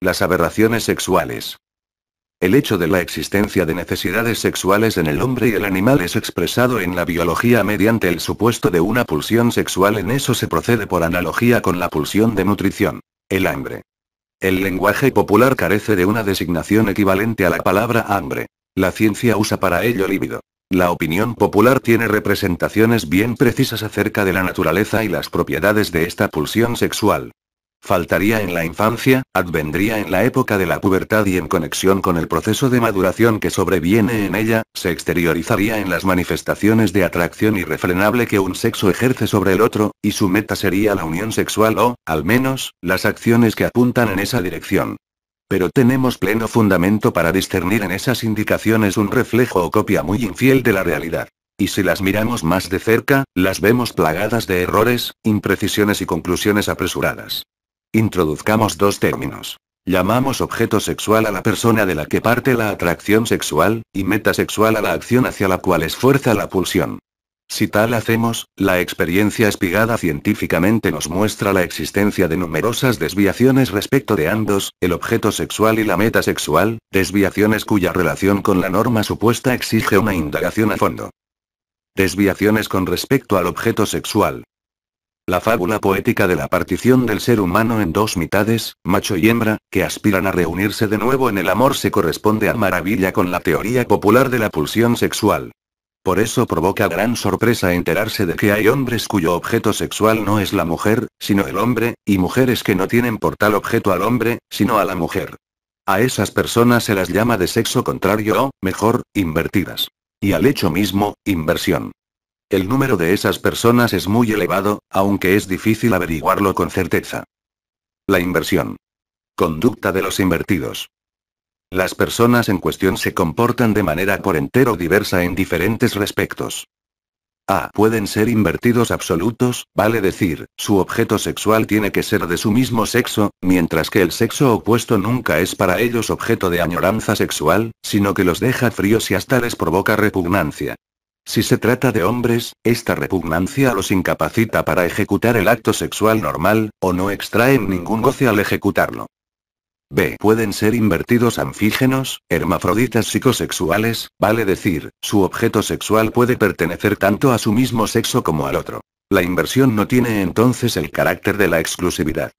Las aberraciones sexuales. El hecho de la existencia de necesidades sexuales en el hombre y el animal es expresado en la biología mediante el supuesto de una pulsión sexual. En eso se procede por analogía con la pulsión de nutrición, el hambre. El lenguaje popular carece de una designación equivalente a la palabra hambre. La ciencia usa para ello líbido. La opinión popular tiene representaciones bien precisas acerca de la naturaleza y las propiedades de esta pulsión sexual. Faltaría en la infancia, advendría en la época de la pubertad y en conexión con el proceso de maduración que sobreviene en ella, se exteriorizaría en las manifestaciones de atracción irrefrenable que un sexo ejerce sobre el otro, y su meta sería la unión sexual o, al menos, las acciones que apuntan en esa dirección. Pero tenemos pleno fundamento para discernir en esas indicaciones un reflejo o copia muy infiel de la realidad. Y si las miramos más de cerca, las vemos plagadas de errores, imprecisiones y conclusiones apresuradas. Introduzcamos dos términos. Llamamos objeto sexual a la persona de la que parte la atracción sexual, y meta sexual a la acción hacia la cual esfuerza la pulsión. Si tal hacemos, la experiencia espigada científicamente nos muestra la existencia de numerosas desviaciones respecto de ambos, el objeto sexual y la meta sexual, desviaciones cuya relación con la norma supuesta exige una indagación a fondo. Desviaciones con respecto al objeto sexual. La fábula poética de la partición del ser humano en dos mitades, macho y hembra, que aspiran a reunirse de nuevo en el amor se corresponde a maravilla con la teoría popular de la pulsión sexual. Por eso provoca gran sorpresa enterarse de que hay hombres cuyo objeto sexual no es la mujer, sino el hombre, y mujeres que no tienen por tal objeto al hombre, sino a la mujer. A esas personas se las llama de sexo contrario o, mejor, invertidas. Y al hecho mismo, inversión. El número de esas personas es muy elevado, aunque es difícil averiguarlo con certeza. La inversión. Conducta de los invertidos. Las personas en cuestión se comportan de manera por entero diversa en diferentes respectos. A. Pueden ser invertidos absolutos, vale decir, su objeto sexual tiene que ser de su mismo sexo, mientras que el sexo opuesto nunca es para ellos objeto de añoranza sexual, sino que los deja fríos y hasta les provoca repugnancia. Si se trata de hombres, esta repugnancia los incapacita para ejecutar el acto sexual normal, o no extraen ningún goce al ejecutarlo. B. Pueden ser invertidos anfígenos, hermafroditas psicosexuales, vale decir, su objeto sexual puede pertenecer tanto a su mismo sexo como al otro. La inversión no tiene entonces el carácter de la exclusividad.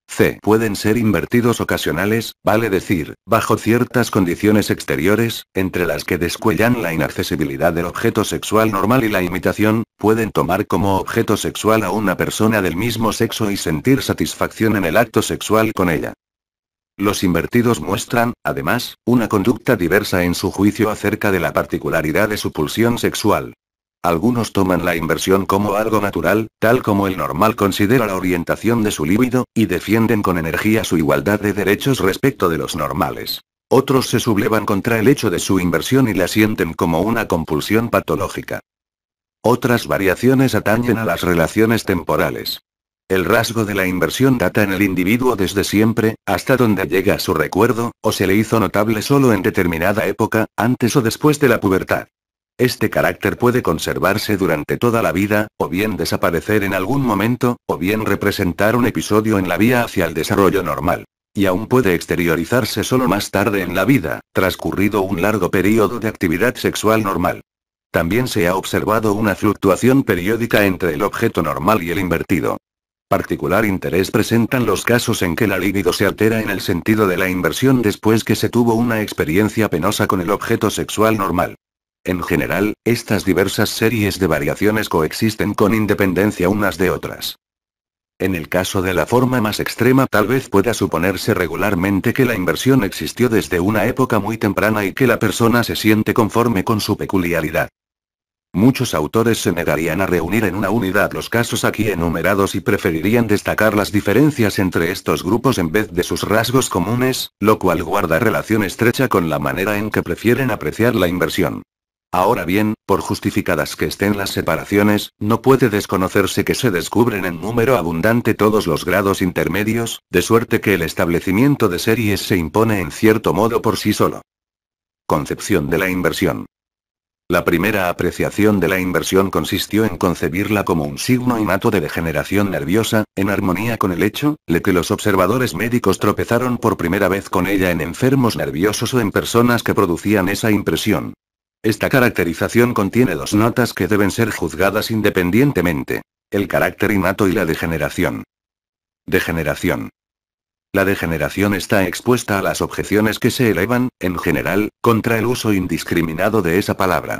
C. Pueden ser invertidos ocasionales, vale decir, bajo ciertas condiciones exteriores, entre las que descuellan la inaccesibilidad del objeto sexual normal y la imitación, pueden tomar como objeto sexual a una persona del mismo sexo y sentir satisfacción en el acto sexual con ella. Los invertidos muestran, además, una conducta diversa en su juicio acerca de la particularidad de su pulsión sexual. Algunos toman la inversión como algo natural, tal como el normal considera la orientación de su líbido, y defienden con energía su igualdad de derechos respecto de los normales. Otros se sublevan contra el hecho de su inversión y la sienten como una compulsión patológica. Otras variaciones atañen a las relaciones temporales. El rasgo de la inversión data en el individuo desde siempre, hasta donde llega su recuerdo, o se le hizo notable solo en determinada época, antes o después de la pubertad. Este carácter puede conservarse durante toda la vida, o bien desaparecer en algún momento, o bien representar un episodio en la vía hacia el desarrollo normal. Y aún puede exteriorizarse solo más tarde en la vida, transcurrido un largo periodo de actividad sexual normal. También se ha observado una fluctuación periódica entre el objeto normal y el invertido. Particular interés presentan los casos en que la libido se altera en el sentido de la inversión después que se tuvo una experiencia penosa con el objeto sexual normal. En general, estas diversas series de variaciones coexisten con independencia unas de otras. En el caso de la forma más extrema tal vez pueda suponerse regularmente que la inversión existió desde una época muy temprana y que la persona se siente conforme con su peculiaridad. Muchos autores se negarían a reunir en una unidad los casos aquí enumerados y preferirían destacar las diferencias entre estos grupos en vez de sus rasgos comunes, lo cual guarda relación estrecha con la manera en que prefieren apreciar la inversión. Ahora bien, por justificadas que estén las separaciones, no puede desconocerse que se descubren en número abundante todos los grados intermedios, de suerte que el establecimiento de series se impone en cierto modo por sí solo. Concepción de la inversión. La primera apreciación de la inversión consistió en concebirla como un signo innato de degeneración nerviosa, en armonía con el hecho de que los observadores médicos tropezaron por primera vez con ella en enfermos nerviosos o en personas que producían esa impresión. Esta caracterización contiene dos notas que deben ser juzgadas independientemente: el carácter innato y la degeneración. Degeneración. La degeneración está expuesta a las objeciones que se elevan, en general, contra el uso indiscriminado de esa palabra.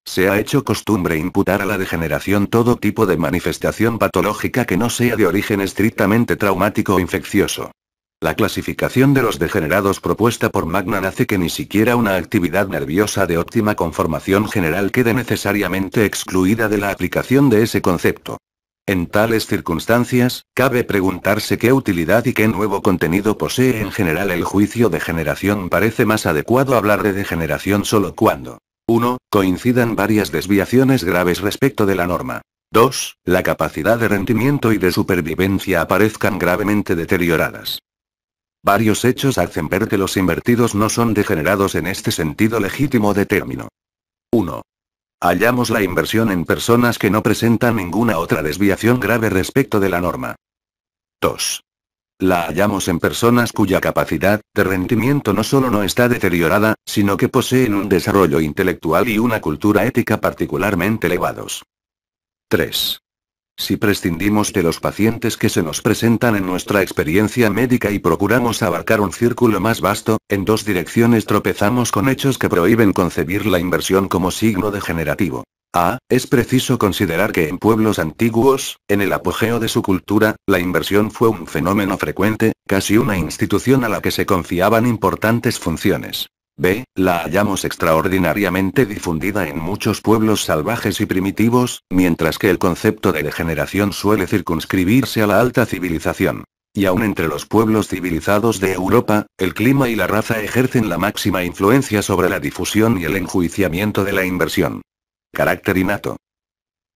Se ha hecho costumbre imputar a la degeneración todo tipo de manifestación patológica que no sea de origen estrictamente traumático o infeccioso. La clasificación de los degenerados propuesta por Magnan hace que ni siquiera una actividad nerviosa de óptima conformación general quede necesariamente excluida de la aplicación de ese concepto. En tales circunstancias, cabe preguntarse qué utilidad y qué nuevo contenido posee en general el juicio de generación. Parece más adecuado hablar de degeneración solo cuando 1. Coincidan varias desviaciones graves respecto de la norma. 2. La capacidad de rendimiento y de supervivencia aparezcan gravemente deterioradas. Varios hechos hacen ver que los invertidos no son degenerados en este sentido legítimo de término. 1. Hallamos la inversión en personas que no presentan ninguna otra desviación grave respecto de la norma. 2. La hallamos en personas cuya capacidad de rendimiento no solo no está deteriorada, sino que poseen un desarrollo intelectual y una cultura ética particularmente elevados. 3. Si prescindimos de los pacientes que se nos presentan en nuestra experiencia médica y procuramos abarcar un círculo más vasto, en dos direcciones tropezamos con hechos que prohíben concebir la inversión como signo degenerativo. A. Es preciso considerar que en pueblos antiguos, en el apogeo de su cultura, la inversión fue un fenómeno frecuente, casi una institución a la que se confiaban importantes funciones. B. La hallamos extraordinariamente difundida en muchos pueblos salvajes y primitivos, mientras que el concepto de degeneración suele circunscribirse a la alta civilización. Y aun entre los pueblos civilizados de Europa, el clima y la raza ejercen la máxima influencia sobre la difusión y el enjuiciamiento de la inversión. Carácter innato.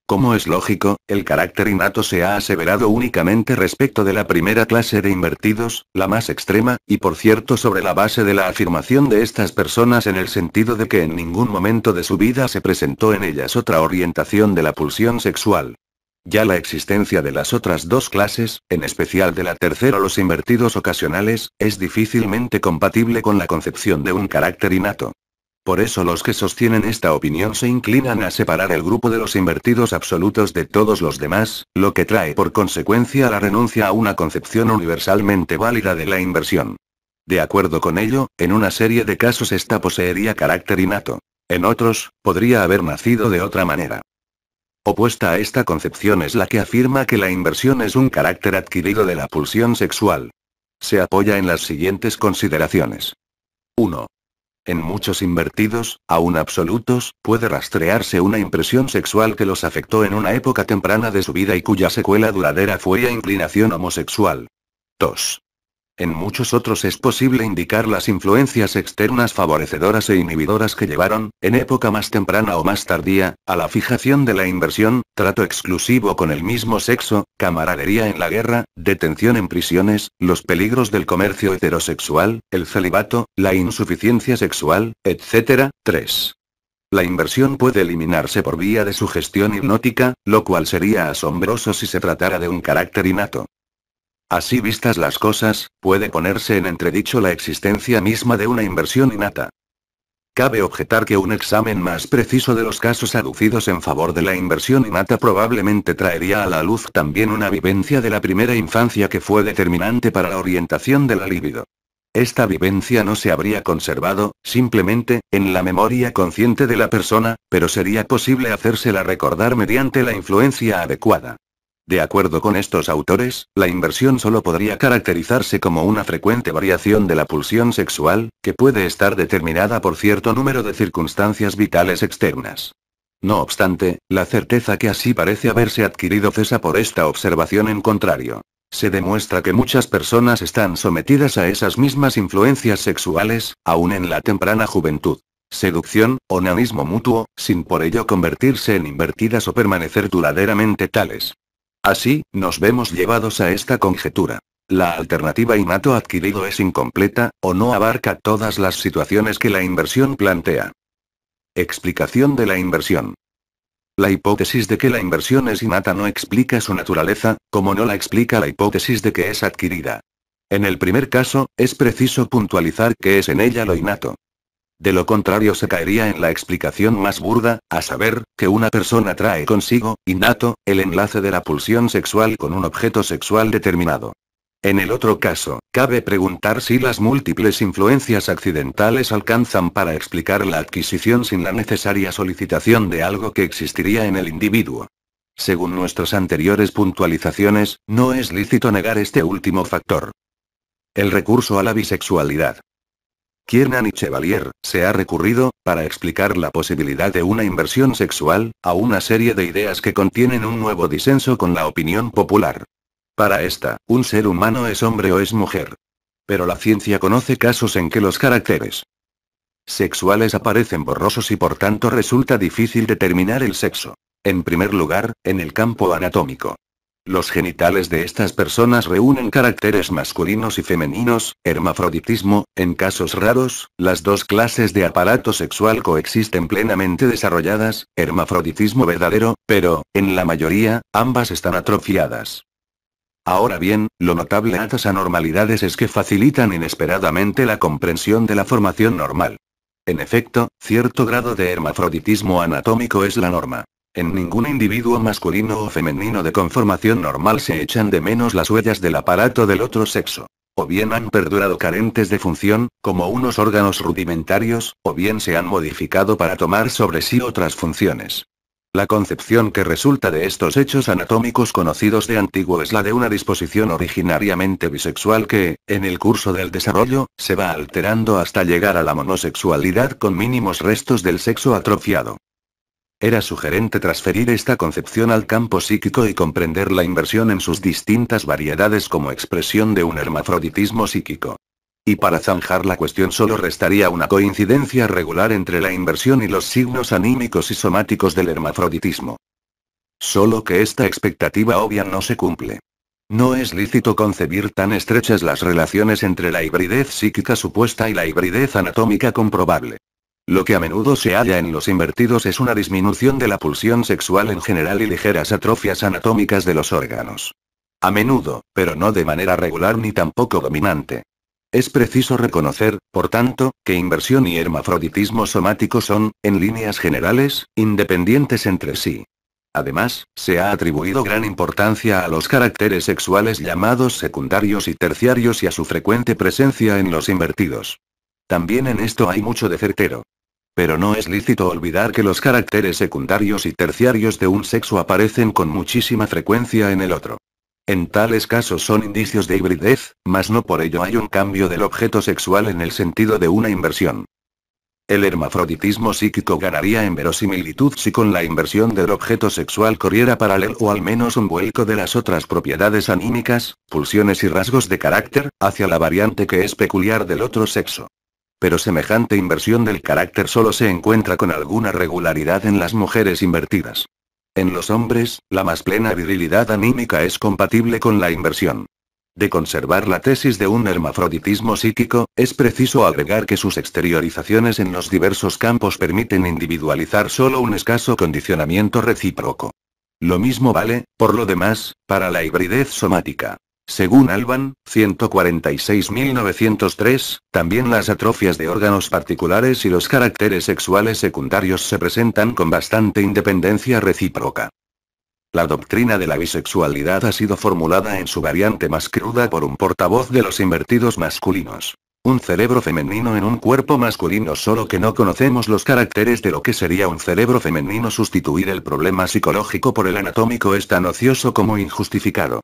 Como es lógico, el carácter innato se ha aseverado únicamente respecto de la primera clase de invertidos, la más extrema, y por cierto sobre la base de la afirmación de estas personas en el sentido de que en ningún momento de su vida se presentó en ellas otra orientación de la pulsión sexual. Ya la existencia de las otras dos clases, en especial de la tercera, los invertidos ocasionales, es difícilmente compatible con la concepción de un carácter innato. Por eso los que sostienen esta opinión se inclinan a separar el grupo de los invertidos absolutos de todos los demás, lo que trae por consecuencia la renuncia a una concepción universalmente válida de la inversión. De acuerdo con ello, en una serie de casos esta poseería carácter innato. En otros, podría haber nacido de otra manera. Opuesta a esta concepción es la que afirma que la inversión es un carácter adquirido de la pulsión sexual. Se apoya en las siguientes consideraciones. 1. En muchos invertidos, aún absolutos, puede rastrearse una impresión sexual que los afectó en una época temprana de su vida y cuya secuela duradera fue la inclinación homosexual. 2. En muchos otros es posible indicar las influencias externas favorecedoras e inhibidoras que llevaron, en época más temprana o más tardía, a la fijación de la inversión: trato exclusivo con el mismo sexo, camaradería en la guerra, detención en prisiones, los peligros del comercio heterosexual, el celibato, la insuficiencia sexual, etc. 3. La inversión puede eliminarse por vía de sugestión hipnótica, lo cual sería asombroso si se tratara de un carácter innato. Así vistas las cosas, puede ponerse en entredicho la existencia misma de una inversión innata. Cabe objetar que un examen más preciso de los casos aducidos en favor de la inversión innata probablemente traería a la luz también una vivencia de la primera infancia que fue determinante para la orientación de la libido. Esta vivencia no se habría conservado, simplemente, en la memoria consciente de la persona, pero sería posible hacérsela recordar mediante la influencia adecuada. De acuerdo con estos autores, la inversión solo podría caracterizarse como una frecuente variación de la pulsión sexual, que puede estar determinada por cierto número de circunstancias vitales externas. No obstante, la certeza que así parece haberse adquirido cesa por esta observación en contrario. Se demuestra que muchas personas están sometidas a esas mismas influencias sexuales, aún en la temprana juventud. Seducción, onanismo mutuo, sin por ello convertirse en invertidas o permanecer duraderamente tales. Así, nos vemos llevados a esta conjetura. La alternativa innato adquirido es incompleta, o no abarca todas las situaciones que la inversión plantea. Explicación de la inversión. La hipótesis de que la inversión es innata no explica su naturaleza, como no la explica la hipótesis de que es adquirida. En el primer caso, es preciso puntualizar qué es en ella lo innato. De lo contrario se caería en la explicación más burda, a saber, que una persona trae consigo, innato, el enlace de la pulsión sexual con un objeto sexual determinado. En el otro caso, cabe preguntar si las múltiples influencias accidentales alcanzan para explicar la adquisición sin la necesaria solicitación de algo que existiría en el individuo. Según nuestras anteriores puntualizaciones, no es lícito negar este último factor. El recurso a la bisexualidad. Kiernan y Chevalier, se ha recurrido, para explicar la posibilidad de una inversión sexual, a una serie de ideas que contienen un nuevo disenso con la opinión popular. Para esta, un ser humano es hombre o es mujer. Pero la ciencia conoce casos en que los caracteres sexuales aparecen borrosos y por tanto resulta difícil determinar el sexo. En primer lugar, en el campo anatómico. Los genitales de estas personas reúnen caracteres masculinos y femeninos, hermafroditismo, en casos raros, las dos clases de aparato sexual coexisten plenamente desarrolladas, hermafroditismo verdadero, pero, en la mayoría, ambas están atrofiadas. Ahora bien, lo notable de estas anormalidades es que facilitan inesperadamente la comprensión de la formación normal. En efecto, cierto grado de hermafroditismo anatómico es la norma. En ningún individuo masculino o femenino de conformación normal se echan de menos las huellas del aparato del otro sexo. O bien han perdurado carentes de función, como unos órganos rudimentarios, o bien se han modificado para tomar sobre sí otras funciones. La concepción que resulta de estos hechos anatómicos conocidos de antiguo es la de una disposición originariamente bisexual que, en el curso del desarrollo, se va alterando hasta llegar a la monosexualidad con mínimos restos del sexo atrofiado. Era sugerente transferir esta concepción al campo psíquico y comprender la inversión en sus distintas variedades como expresión de un hermafroditismo psíquico. Y para zanjar la cuestión solo restaría una coincidencia regular entre la inversión y los signos anímicos y somáticos del hermafroditismo. Solo que esta expectativa obvia no se cumple. No es lícito concebir tan estrechas las relaciones entre la hibridez psíquica supuesta y la hibridez anatómica comprobable. Lo que a menudo se halla en los invertidos es una disminución de la pulsión sexual en general y ligeras atrofias anatómicas de los órganos. A menudo, pero no de manera regular ni tampoco dominante. Es preciso reconocer, por tanto, que inversión y hermafroditismo somático son, en líneas generales, independientes entre sí. Además, se ha atribuido gran importancia a los caracteres sexuales llamados secundarios y terciarios y a su frecuente presencia en los invertidos. También en esto hay mucho de certero. Pero no es lícito olvidar que los caracteres secundarios y terciarios de un sexo aparecen con muchísima frecuencia en el otro. En tales casos son indicios de hibridez, mas no por ello hay un cambio del objeto sexual en el sentido de una inversión. El hermafroditismo psíquico ganaría en verosimilitud si con la inversión del objeto sexual corriera paralelo o al menos un vuelco de las otras propiedades anímicas, pulsiones y rasgos de carácter, hacia la variante que es peculiar del otro sexo. Pero semejante inversión del carácter solo se encuentra con alguna regularidad en las mujeres invertidas. En los hombres, la más plena virilidad anímica es compatible con la inversión. De conservar la tesis de un hermafroditismo psíquico, es preciso agregar que sus exteriorizaciones en los diversos campos permiten individualizar solo un escaso condicionamiento recíproco. Lo mismo vale, por lo demás, para la hibridez somática. Según Alban, 146.903, también las atrofias de órganos particulares y los caracteres sexuales secundarios se presentan con bastante independencia recíproca. La doctrina de la bisexualidad ha sido formulada en su variante más cruda por un portavoz de los invertidos masculinos. Un cerebro femenino en un cuerpo masculino, solo que no conocemos los caracteres de lo que sería un cerebro femenino. Sustituir el problema psicológico por el anatómico es tan ocioso como injustificado.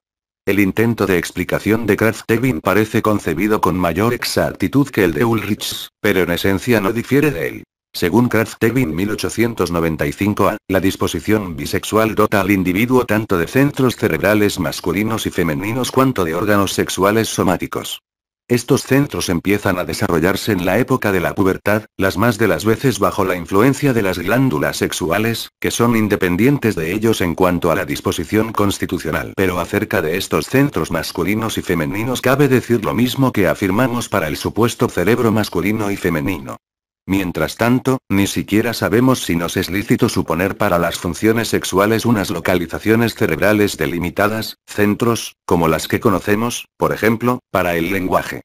El intento de explicación de Krafft-Ebing parece concebido con mayor exactitud que el de Ulrich, pero en esencia no difiere de él. Según Krafft-Ebing 1895A, la disposición bisexual dota al individuo tanto de centros cerebrales masculinos y femeninos cuanto de órganos sexuales somáticos. Estos centros empiezan a desarrollarse en la época de la pubertad, las más de las veces bajo la influencia de las glándulas sexuales, que son independientes de ellos en cuanto a la disposición constitucional. Pero acerca de estos centros masculinos y femeninos cabe decir lo mismo que afirmamos para el supuesto cerebro masculino y femenino. Mientras tanto, ni siquiera sabemos si nos es lícito suponer para las funciones sexuales unas localizaciones cerebrales delimitadas, centros, como las que conocemos, por ejemplo, para el lenguaje.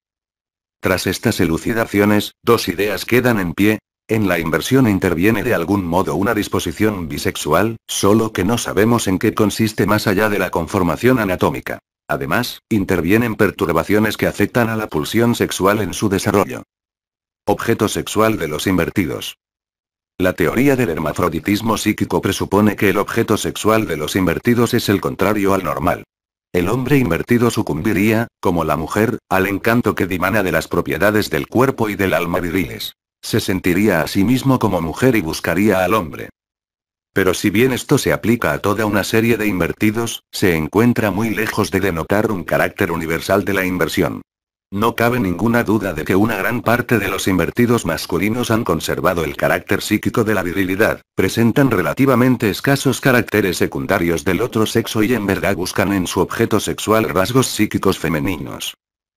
Tras estas elucidaciones, dos ideas quedan en pie. En la inversión interviene de algún modo una disposición bisexual, solo que no sabemos en qué consiste más allá de la conformación anatómica. Además, intervienen perturbaciones que afectan a la pulsión sexual en su desarrollo. Objeto sexual de los invertidos. La teoría del hermafroditismo psíquico presupone que el objeto sexual de los invertidos es el contrario al normal. El hombre invertido sucumbiría, como la mujer, al encanto que dimana de las propiedades del cuerpo y del alma viriles. Se sentiría a sí mismo como mujer y buscaría al hombre. Pero si bien esto se aplica a toda una serie de invertidos, se encuentra muy lejos de denotar un carácter universal de la inversión. No cabe ninguna duda de que una gran parte de los invertidos masculinos han conservado el carácter psíquico de la virilidad, presentan relativamente escasos caracteres secundarios del otro sexo y en verdad buscan en su objeto sexual rasgos psíquicos femeninos.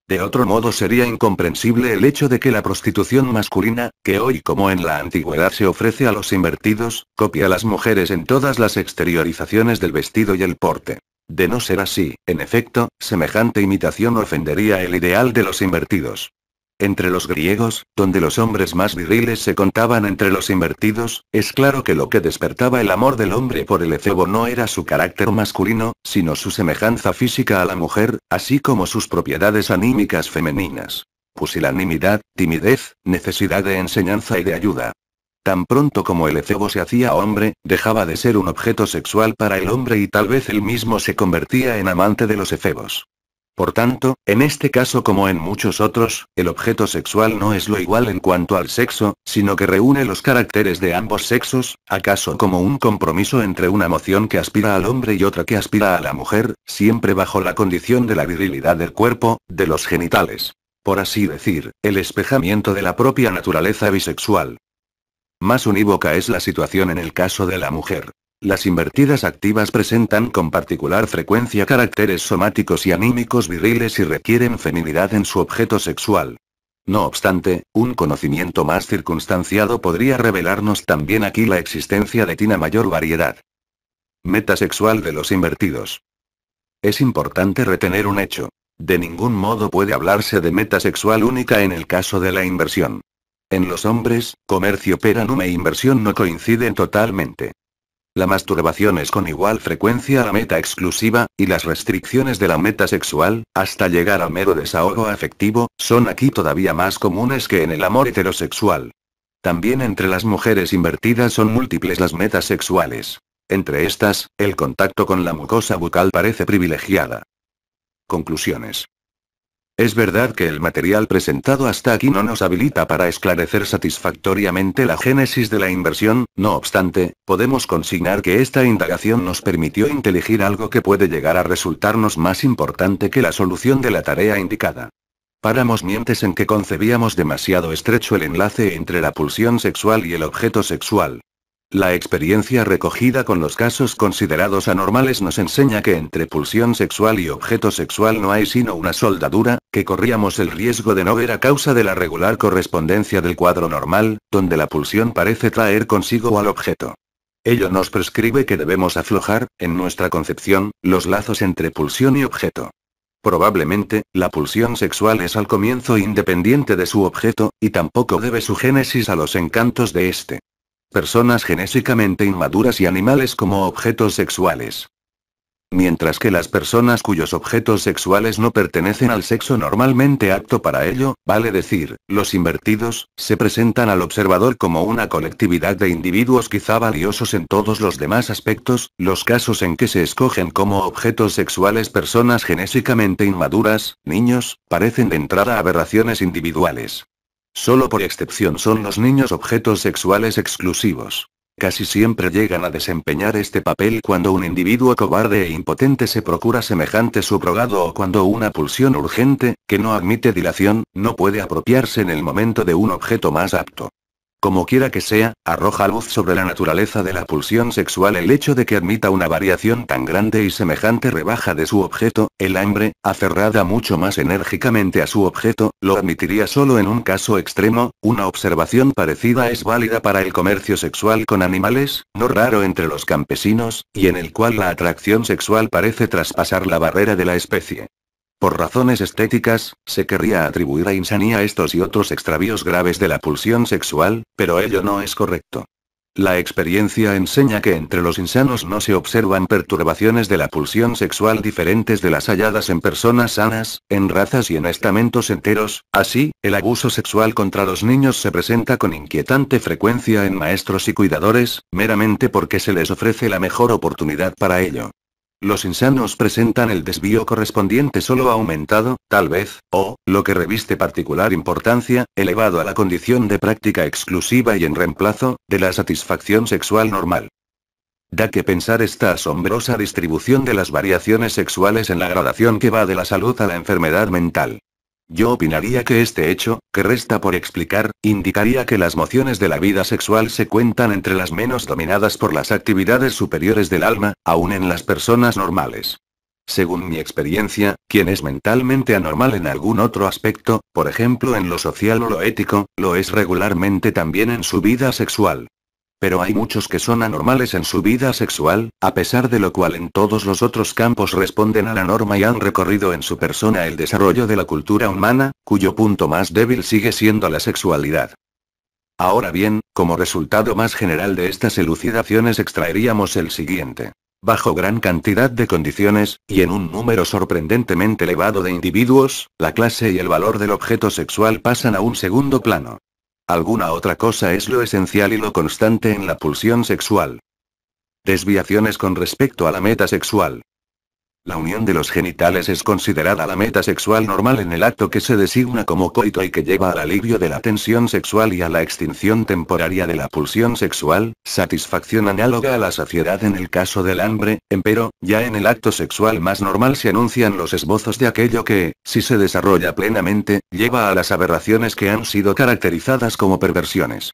De otro modo sería incomprensible el hecho de que la prostitución masculina, que hoy como en la antigüedad se ofrece a los invertidos, copie a las mujeres en todas las exteriorizaciones del vestido y el porte. De no ser así, en efecto, semejante imitación ofendería el ideal de los invertidos. Entre los griegos, donde los hombres más viriles se contaban entre los invertidos, es claro que lo que despertaba el amor del hombre por el efebo no era su carácter masculino, sino su semejanza física a la mujer, así como sus propiedades anímicas femeninas. Pusilanimidad, timidez, necesidad de enseñanza y de ayuda. Tan pronto como el efebo se hacía hombre, dejaba de ser un objeto sexual para el hombre y tal vez él mismo se convertía en amante de los efebos. Por tanto, en este caso como en muchos otros, el objeto sexual no es lo igual en cuanto al sexo, sino que reúne los caracteres de ambos sexos, acaso como un compromiso entre una emoción que aspira al hombre y otra que aspira a la mujer, siempre bajo la condición de la virilidad del cuerpo, de los genitales. Por así decir, el espejamiento de la propia naturaleza bisexual. Más unívoca es la situación en el caso de la mujer. Las invertidas activas presentan con particular frecuencia caracteres somáticos y anímicos viriles y requieren feminidad en su objeto sexual. No obstante, un conocimiento más circunstanciado podría revelarnos también aquí la existencia de una mayor variedad. Metasexual de los invertidos. Es importante retener un hecho. De ningún modo puede hablarse de metasexual única en el caso de la inversión. En los hombres, comercio per annum e inversión no coinciden totalmente. La masturbación es con igual frecuencia la meta exclusiva, y las restricciones de la meta sexual, hasta llegar al mero desahogo afectivo, son aquí todavía más comunes que en el amor heterosexual. También entre las mujeres invertidas son múltiples las metas sexuales. Entre estas, el contacto con la mucosa bucal parece privilegiada. Conclusiones. Es verdad que el material presentado hasta aquí no nos habilita para esclarecer satisfactoriamente la génesis de la inversión, no obstante, podemos consignar que esta indagación nos permitió inteligir algo que puede llegar a resultarnos más importante que la solución de la tarea indicada. Páramos mientes en que concebíamos demasiado estrecho el enlace entre la pulsión sexual y el objeto sexual. La experiencia recogida con los casos considerados anormales nos enseña que entre pulsión sexual y objeto sexual no hay sino una soldadura, que corríamos el riesgo de no ver a causa de la regular correspondencia del cuadro normal, donde la pulsión parece traer consigo al objeto. Ello nos prescribe que debemos aflojar, en nuestra concepción, los lazos entre pulsión y objeto. Probablemente, la pulsión sexual es al comienzo independiente de su objeto, y tampoco debe su génesis a los encantos de éste. Personas genésicamente inmaduras y animales como objetos sexuales. Mientras que las personas cuyos objetos sexuales no pertenecen al sexo normalmente apto para ello, vale decir, los invertidos, se presentan al observador como una colectividad de individuos quizá valiosos en todos los demás aspectos, los casos en que se escogen como objetos sexuales personas genésicamente inmaduras, niños, parecen de entrada aberraciones individuales. Solo por excepción son los niños objetos sexuales exclusivos. Casi siempre llegan a desempeñar este papel cuando un individuo cobarde e impotente se procura semejante subrogado o cuando una pulsión urgente, que no admite dilación, no puede apropiarse en el momento de un objeto más apto. Como quiera que sea, arroja luz sobre la naturaleza de la pulsión sexual el hecho de que admita una variación tan grande y semejante rebaja de su objeto, el hambre, aferrada mucho más enérgicamente a su objeto, lo admitiría solo en un caso extremo. Una observación parecida es válida para el comercio sexual con animales, no raro entre los campesinos, y en el cual la atracción sexual parece traspasar la barrera de la especie. Por razones estéticas, se querría atribuir a insanía estos y otros extravíos graves de la pulsión sexual, pero ello no es correcto. La experiencia enseña que entre los insanos no se observan perturbaciones de la pulsión sexual diferentes de las halladas en personas sanas, en razas y en estamentos enteros. Así, el abuso sexual contra los niños se presenta con inquietante frecuencia en maestros y cuidadores, meramente porque se les ofrece la mejor oportunidad para ello. Los insanos presentan el desvío correspondiente solo aumentado, tal vez, o, lo que reviste particular importancia, elevado a la condición de práctica exclusiva y en reemplazo, de la satisfacción sexual normal. Da que pensar esta asombrosa distribución de las variaciones sexuales en la gradación que va de la salud a la enfermedad mental. Yo opinaría que este hecho, que resta por explicar, indicaría que las mociones de la vida sexual se cuentan entre las menos dominadas por las actividades superiores del alma, aun en las personas normales. Según mi experiencia, quien es mentalmente anormal en algún otro aspecto, por ejemplo en lo social o lo ético, lo es regularmente también en su vida sexual. Pero hay muchos que son anormales en su vida sexual, a pesar de lo cual en todos los otros campos responden a la norma y han recorrido en su persona el desarrollo de la cultura humana, cuyo punto más débil sigue siendo la sexualidad. Ahora bien, como resultado más general de estas elucidaciones extraeríamos el siguiente. Bajo gran cantidad de condiciones, y en un número sorprendentemente elevado de individuos, la clase y el valor del objeto sexual pasan a un segundo plano. Alguna otra cosa es lo esencial y lo constante en la pulsión sexual. Desviaciones con respecto a la meta sexual. La unión de los genitales es considerada la meta sexual normal en el acto que se designa como coito y que lleva al alivio de la tensión sexual y a la extinción temporaria de la pulsión sexual, satisfacción análoga a la saciedad en el caso del hambre, empero, ya en el acto sexual más normal se anuncian los esbozos de aquello que, si se desarrolla plenamente, lleva a las aberraciones que han sido caracterizadas como perversiones.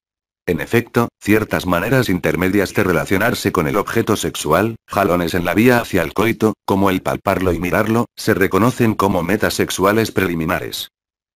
En efecto, ciertas maneras intermedias de relacionarse con el objeto sexual, jalones en la vía hacia el coito, como el palparlo y mirarlo, se reconocen como metas sexuales preliminares.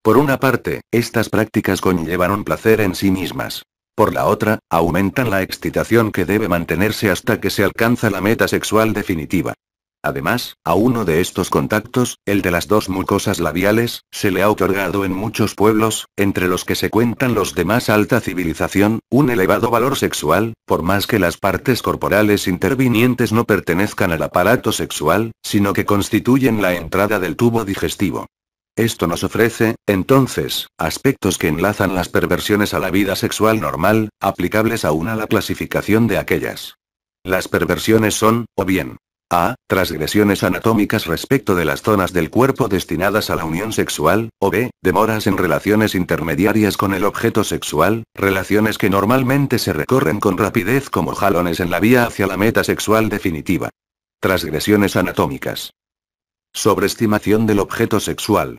Por una parte, estas prácticas conllevan un placer en sí mismas. Por la otra, aumentan la excitación que debe mantenerse hasta que se alcanza la meta sexual definitiva. Además, a uno de estos contactos, el de las dos mucosas labiales, se le ha otorgado en muchos pueblos, entre los que se cuentan los de más alta civilización, un elevado valor sexual, por más que las partes corporales intervinientes no pertenezcan al aparato sexual, sino que constituyen la entrada del tubo digestivo. Esto nos ofrece, entonces, aspectos que enlazan las perversiones a la vida sexual normal, aplicables aún a la clasificación de aquellas. Las perversiones son, o bien, A. Transgresiones anatómicas respecto de las zonas del cuerpo destinadas a la unión sexual, o B. Demoras en relaciones intermediarias con el objeto sexual, relaciones que normalmente se recorren con rapidez como jalones en la vía hacia la meta sexual definitiva. Transgresiones anatómicas. Sobreestimación del objeto sexual.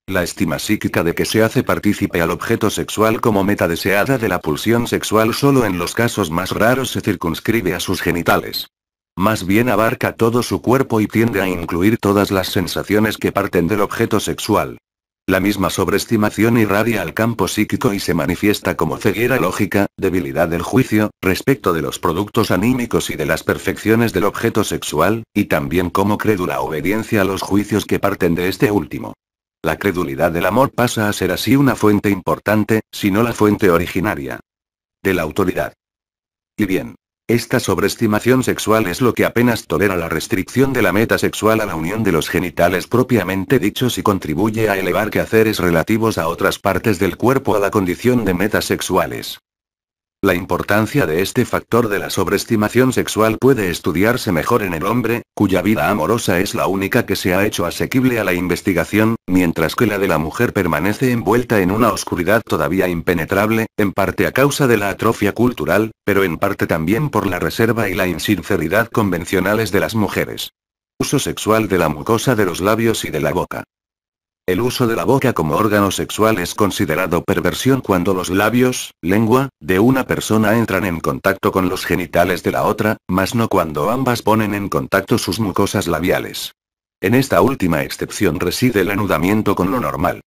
La estima psíquica de que se hace partícipe al objeto sexual como meta deseada de la pulsión sexual solo en los casos más raros se circunscribe a sus genitales. Más bien abarca todo su cuerpo y tiende a incluir todas las sensaciones que parten del objeto sexual. La misma sobreestimación irradia al campo psíquico y se manifiesta como ceguera lógica, debilidad del juicio, respecto de los productos anímicos y de las perfecciones del objeto sexual, y también como crédula obediencia a los juicios que parten de este último. La credulidad del amor pasa a ser así una fuente importante, si no la fuente originaria de la autoridad. Y bien. Esta sobreestimación sexual es lo que apenas tolera la restricción de la meta sexual a la unión de los genitales propiamente dichos y contribuye a elevar quehaceres relativos a otras partes del cuerpo a la condición de metas sexuales. La importancia de este factor de la sobreestimación sexual puede estudiarse mejor en el hombre, cuya vida amorosa es la única que se ha hecho asequible a la investigación, mientras que la de la mujer permanece envuelta en una oscuridad todavía impenetrable, en parte a causa de la atrofia cultural, pero en parte también por la reserva y la insinceridad convencionales de las mujeres. Uso sexual de la mucosa de los labios y de la boca. El uso de la boca como órgano sexual es considerado perversión cuando los labios, lengua, de una persona entran en contacto con los genitales de la otra, mas no cuando ambas ponen en contacto sus mucosas labiales. En esta última excepción reside el anudamiento con lo normal.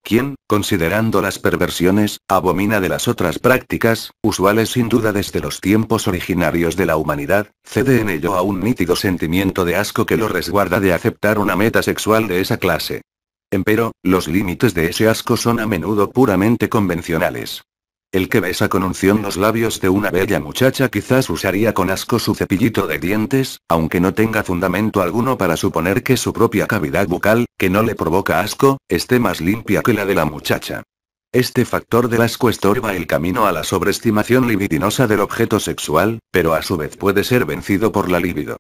Quien, considerando las perversiones, abomina de las otras prácticas, usuales sin duda desde los tiempos originarios de la humanidad, cede en ello a un nítido sentimiento de asco que lo resguarda de aceptar una meta sexual de esa clase. Empero, los límites de ese asco son a menudo puramente convencionales. El que besa con unción los labios de una bella muchacha quizás usaría con asco su cepillito de dientes, aunque no tenga fundamento alguno para suponer que su propia cavidad bucal, que no le provoca asco, esté más limpia que la de la muchacha. Este factor del asco estorba el camino a la sobreestimación libidinosa del objeto sexual, pero a su vez puede ser vencido por la libido.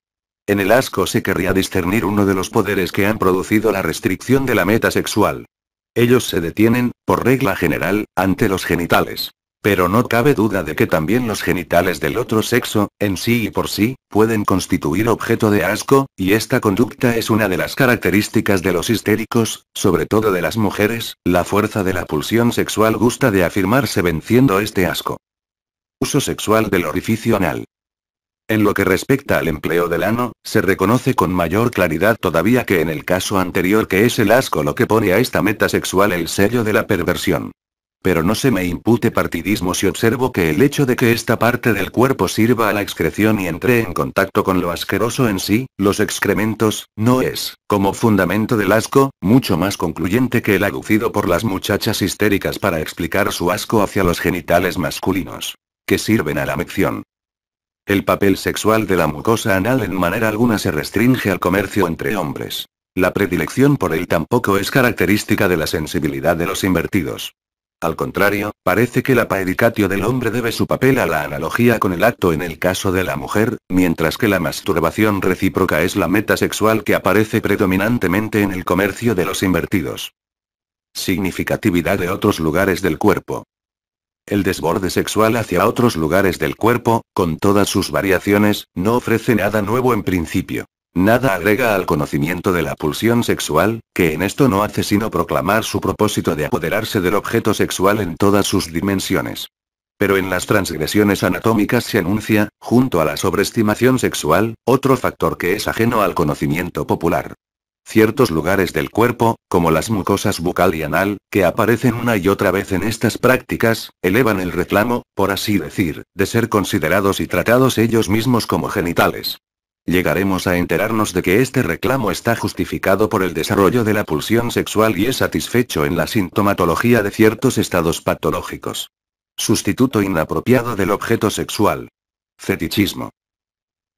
En el asco se querría discernir uno de los poderes que han producido la restricción de la meta sexual. Ellos se detienen, por regla general, ante los genitales. Pero no cabe duda de que también los genitales del otro sexo, en sí y por sí, pueden constituir objeto de asco, y esta conducta es una de las características de los histéricos, sobre todo de las mujeres. La fuerza de la pulsión sexual gusta de afirmarse venciendo este asco. Uso sexual del orificio anal. En lo que respecta al empleo del ano, se reconoce con mayor claridad todavía que en el caso anterior, que es el asco lo que pone a esta meta sexual el sello de la perversión. Pero no se me impute partidismo si observo que el hecho de que esta parte del cuerpo sirva a la excreción y entre en contacto con lo asqueroso en sí, los excrementos, no es, como fundamento del asco, mucho más concluyente que el aducido por las muchachas histéricas para explicar su asco hacia los genitales masculinos, que sirven a la mección. El papel sexual de la mucosa anal en manera alguna se restringe al comercio entre hombres. La predilección por él tampoco es característica de la sensibilidad de los invertidos. Al contrario, parece que la paedicatio del hombre debe su papel a la analogía con el acto en el caso de la mujer, mientras que la masturbación recíproca es la meta sexual que aparece predominantemente en el comercio de los invertidos. Significatividad de otros lugares del cuerpo. El desborde sexual hacia otros lugares del cuerpo, con todas sus variaciones, no ofrece nada nuevo en principio. Nada agrega al conocimiento de la pulsión sexual, que en esto no hace sino proclamar su propósito de apoderarse del objeto sexual en todas sus dimensiones. Pero en las transgresiones anatómicas se anuncia, junto a la sobreestimación sexual, otro factor que es ajeno al conocimiento popular. Ciertos lugares del cuerpo, como las mucosas bucal y anal, que aparecen una y otra vez en estas prácticas, elevan el reclamo, por así decir, de ser considerados y tratados ellos mismos como genitales. Llegaremos a enterarnos de que este reclamo está justificado por el desarrollo de la pulsión sexual y es satisfecho en la sintomatología de ciertos estados patológicos. Sustituto inapropiado del objeto sexual. Fetichismo.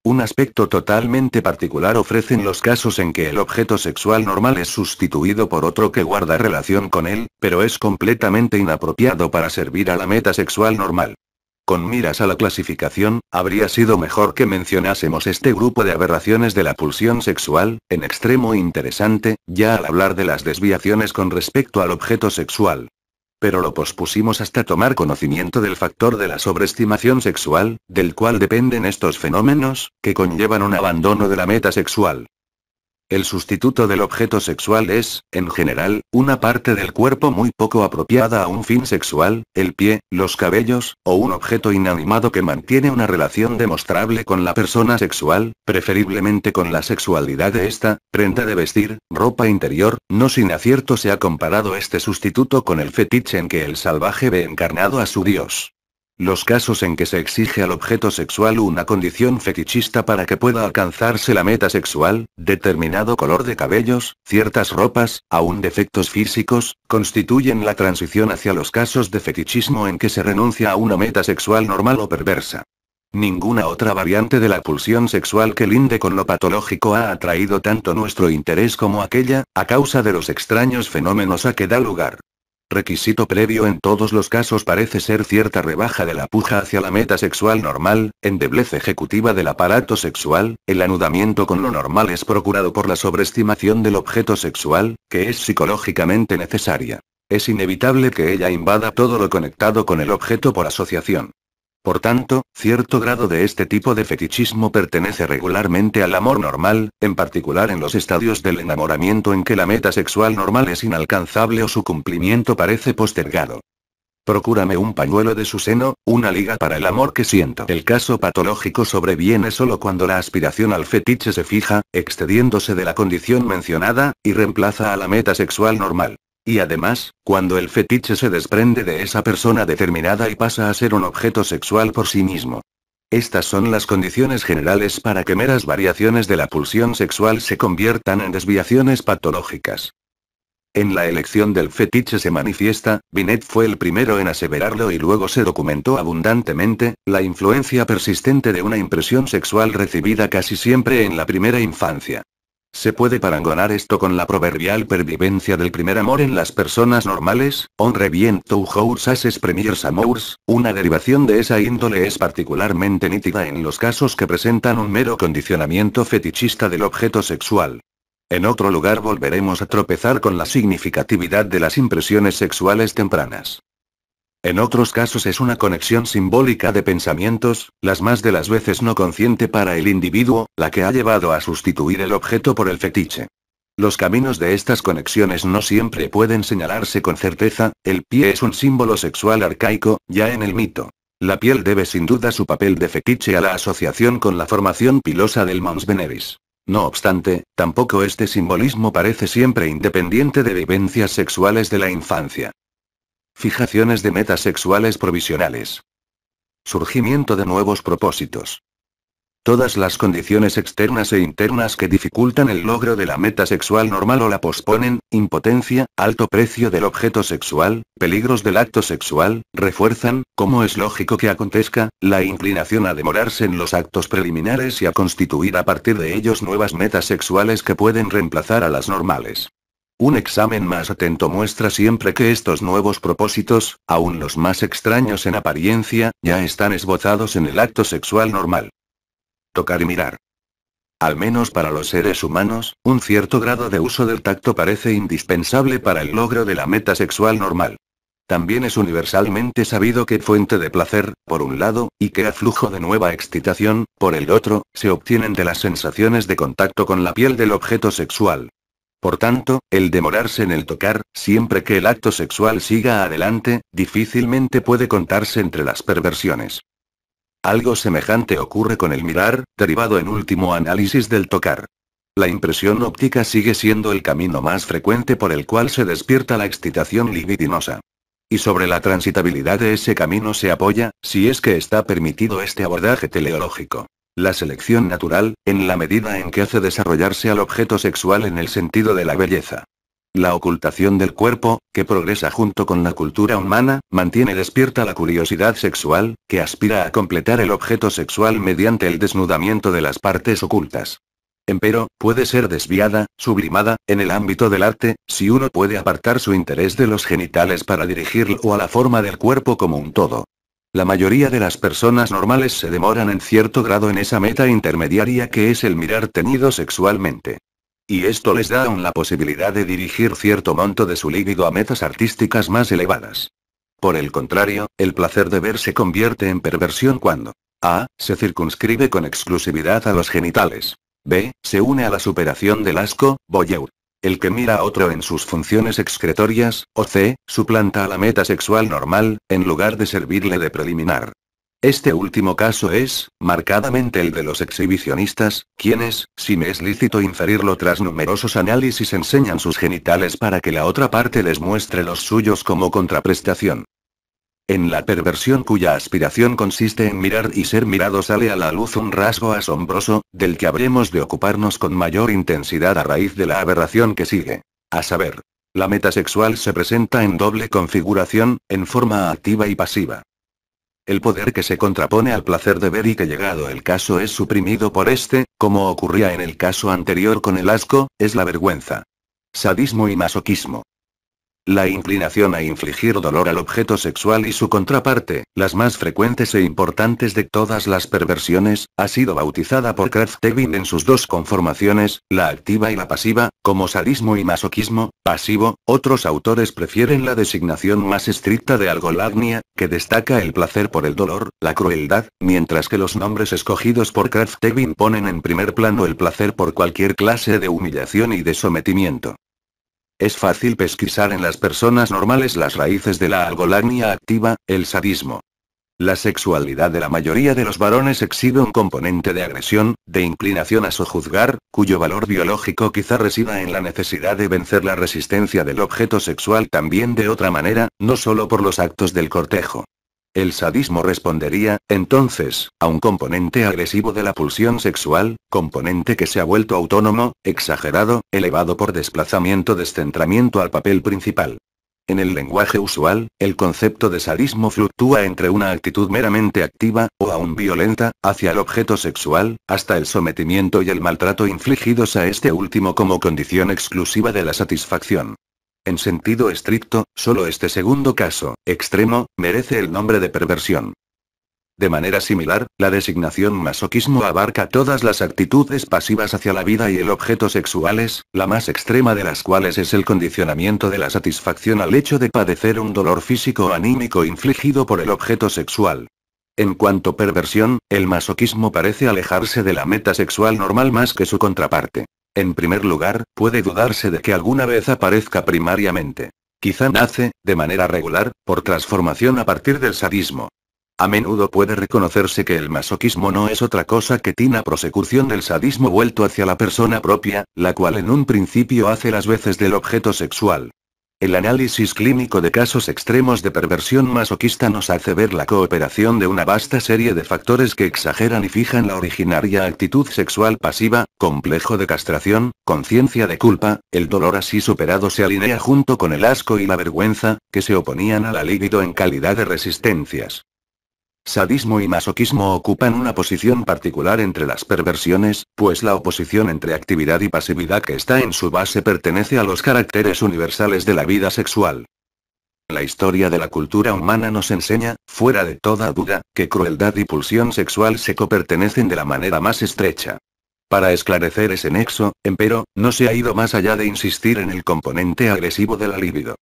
Un aspecto totalmente particular ofrecen los casos en que el objeto sexual normal es sustituido por otro que guarda relación con él, pero es completamente inapropiado para servir a la meta sexual normal. Con miras a la clasificación, habría sido mejor que mencionásemos este grupo de aberraciones de la pulsión sexual, en extremo interesante, ya al hablar de las desviaciones con respecto al objeto sexual. Pero lo pospusimos hasta tomar conocimiento del factor de la sobreestimación sexual, del cual dependen estos fenómenos, que conllevan un abandono de la meta sexual. El sustituto del objeto sexual es, en general, una parte del cuerpo muy poco apropiada a un fin sexual, el pie, los cabellos, o un objeto inanimado que mantiene una relación demostrable con la persona sexual, preferiblemente con la sexualidad de esta, prenda de vestir, ropa interior. No sin acierto se ha comparado este sustituto con el fetiche en que el salvaje ve encarnado a su dios. Los casos en que se exige al objeto sexual una condición fetichista para que pueda alcanzarse la meta sexual, determinado color de cabellos, ciertas ropas, aún defectos físicos, constituyen la transición hacia los casos de fetichismo en que se renuncia a una meta sexual normal o perversa. Ninguna otra variante de la pulsión sexual que linde con lo patológico ha atraído tanto nuestro interés como aquella, a causa de los extraños fenómenos a que da lugar. Requisito previo en todos los casos parece ser cierta rebaja de la puja hacia la meta sexual normal, endeblez ejecutiva del aparato sexual. El anudamiento con lo normal es procurado por la sobreestimación del objeto sexual, que es psicológicamente necesaria. Es inevitable que ella invada todo lo conectado con el objeto por asociación. Por tanto, cierto grado de este tipo de fetichismo pertenece regularmente al amor normal, en particular en los estadios del enamoramiento en que la meta sexual normal es inalcanzable o su cumplimiento parece postergado. Procúrame un pañuelo de su seno, una liga para el amor que siento. El caso patológico sobreviene solo cuando la aspiración al fetiche se fija, excediéndose de la condición mencionada, y reemplaza a la meta sexual normal. Y además, cuando el fetiche se desprende de esa persona determinada y pasa a ser un objeto sexual por sí mismo. Estas son las condiciones generales para que meras variaciones de la pulsión sexual se conviertan en desviaciones patológicas. En la elección del fetiche se manifiesta, Binet fue el primero en aseverarlo y luego se documentó abundantemente, la influencia persistente de una impresión sexual recibida casi siempre en la primera infancia. Se puede parangonar esto con la proverbial pervivencia del primer amor en las personas normales, on revient toujours à ses premiers amours, una derivación de esa índole es particularmente nítida en los casos que presentan un mero condicionamiento fetichista del objeto sexual. En otro lugar volveremos a tropezar con la significatividad de las impresiones sexuales tempranas. En otros casos es una conexión simbólica de pensamientos, las más de las veces no consciente para el individuo, la que ha llevado a sustituir el objeto por el fetiche. Los caminos de estas conexiones no siempre pueden señalarse con certeza, el pie es un símbolo sexual arcaico, ya en el mito. La piel debe sin duda su papel de fetiche a la asociación con la formación pilosa del Mons Veneris. No obstante, tampoco este simbolismo parece siempre independiente de vivencias sexuales de la infancia. Fijaciones de metas sexuales provisionales. Surgimiento de nuevos propósitos. Todas las condiciones externas e internas que dificultan el logro de la meta sexual normal o la posponen, impotencia, alto precio del objeto sexual, peligros del acto sexual, refuerzan, como es lógico que acontezca, la inclinación a demorarse en los actos preliminares y a constituir a partir de ellos nuevas metas sexuales que pueden reemplazar a las normales. Un examen más atento muestra siempre que estos nuevos propósitos, aun los más extraños en apariencia, ya están esbozados en el acto sexual normal. Tocar y mirar. Al menos para los seres humanos, un cierto grado de uso del tacto parece indispensable para el logro de la meta sexual normal. También es universalmente sabido que fuente de placer, por un lado, y que aflujo de nueva excitación, por el otro, se obtienen de las sensaciones de contacto con la piel del objeto sexual. Por tanto, el demorarse en el tocar, siempre que el acto sexual siga adelante, difícilmente puede contarse entre las perversiones. Algo semejante ocurre con el mirar, derivado en último análisis del tocar. La impresión óptica sigue siendo el camino más frecuente por el cual se despierta la excitación libidinosa. Y sobre la transitabilidad de ese camino se apoya, si es que está permitido este abordaje teleológico, la selección natural, en la medida en que hace desarrollarse al objeto sexual en el sentido de la belleza. La ocultación del cuerpo, que progresa junto con la cultura humana, mantiene despierta la curiosidad sexual, que aspira a completar el objeto sexual mediante el desnudamiento de las partes ocultas. Empero, puede ser desviada, sublimada, en el ámbito del arte, si uno puede apartar su interés de los genitales para dirigirlo a la forma del cuerpo como un todo. La mayoría de las personas normales se demoran en cierto grado en esa meta intermediaria que es el mirar tenido sexualmente. Y esto les da aún la posibilidad de dirigir cierto monto de su líbido a metas artísticas más elevadas. Por el contrario, el placer de ver se convierte en perversión cuando a. se circunscribe con exclusividad a los genitales. B. se une a la superación del asco, voyeur. El que mira a otro en sus funciones excretorias, o C. suplanta a la meta sexual normal, en lugar de servirle de preliminar. Este último caso es, marcadamente el de los exhibicionistas, quienes, si me es lícito inferirlo tras numerosos análisis, enseñan sus genitales para que la otra parte les muestre los suyos como contraprestación. En la perversión cuya aspiración consiste en mirar y ser mirado sale a la luz un rasgo asombroso, del que habremos de ocuparnos con mayor intensidad a raíz de la aberración que sigue. A saber, la meta sexual se presenta en doble configuración, en forma activa y pasiva. El poder que se contrapone al placer de ver y que llegado el caso es suprimido por este, como ocurría en el caso anterior con el asco, es la vergüenza. Sadismo y masoquismo. La inclinación a infligir dolor al objeto sexual y su contraparte, las más frecuentes e importantes de todas las perversiones, ha sido bautizada por Krafft-Ebing en sus dos conformaciones, la activa y la pasiva, como sadismo y masoquismo pasivo. Otros autores prefieren la designación más estricta de algolagnia, que destaca el placer por el dolor, la crueldad, mientras que los nombres escogidos por Krafft-Ebing ponen en primer plano el placer por cualquier clase de humillación y de sometimiento. Es fácil pesquisar en las personas normales las raíces de la algolagnia activa, el sadismo. La sexualidad de la mayoría de los varones exhibe un componente de agresión, de inclinación a sojuzgar, cuyo valor biológico quizá resida en la necesidad de vencer la resistencia del objeto sexual también de otra manera, no solo por los actos del cortejo. El sadismo respondería, entonces, a un componente agresivo de la pulsión sexual, componente que se ha vuelto autónomo, exagerado, elevado por descentramiento al papel principal. En el lenguaje usual, el concepto de sadismo fluctúa entre una actitud meramente activa, o aún violenta, hacia el objeto sexual, hasta el sometimiento y el maltrato infligidos a este último como condición exclusiva de la satisfacción. En sentido estricto, solo este segundo caso, extremo, merece el nombre de perversión. De manera similar, la designación masoquismo abarca todas las actitudes pasivas hacia la vida y el objeto sexuales, la más extrema de las cuales es el condicionamiento de la satisfacción al hecho de padecer un dolor físico o anímico infligido por el objeto sexual. En cuanto a perversión, el masoquismo parece alejarse de la meta sexual normal más que su contraparte. En primer lugar, puede dudarse de que alguna vez aparezca primariamente. Quizá nace, de manera regular, por transformación a partir del sadismo. A menudo puede reconocerse que el masoquismo no es otra cosa que tina prosecución del sadismo vuelto hacia la persona propia, la cual en un principio hace las veces del objeto sexual. El análisis clínico de casos extremos de perversión masoquista nos hace ver la cooperación de una vasta serie de factores que exageran y fijan la originaria actitud sexual pasiva, complejo de castración, conciencia de culpa, el dolor así superado se alinea junto con el asco y la vergüenza, que se oponían a la libido en calidad de resistencias. Sadismo y masoquismo ocupan una posición particular entre las perversiones, pues la oposición entre actividad y pasividad que está en su base pertenece a los caracteres universales de la vida sexual. La historia de la cultura humana nos enseña, fuera de toda duda, que crueldad y pulsión sexual se copertenecen de la manera más estrecha. Para esclarecer ese nexo, empero, no se ha ido más allá de insistir en el componente agresivo de la libido.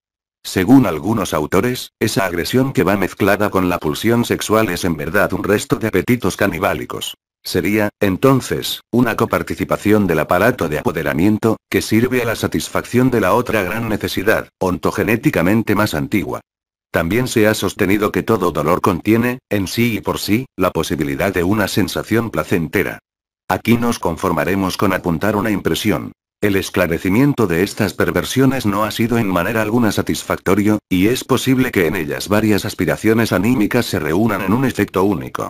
Según algunos autores, esa agresión que va mezclada con la pulsión sexual es en verdad un resto de apetitos canibálicos. Sería, entonces, una coparticipación del aparato de apoderamiento, que sirve a la satisfacción de la otra gran necesidad, ontogenéticamente más antigua. También se ha sostenido que todo dolor contiene, en sí y por sí, la posibilidad de una sensación placentera. Aquí nos conformaremos con apuntar una impresión. El esclarecimiento de estas perversiones no ha sido en manera alguna satisfactorio, y es posible que en ellas varias aspiraciones anímicas se reúnan en un efecto único.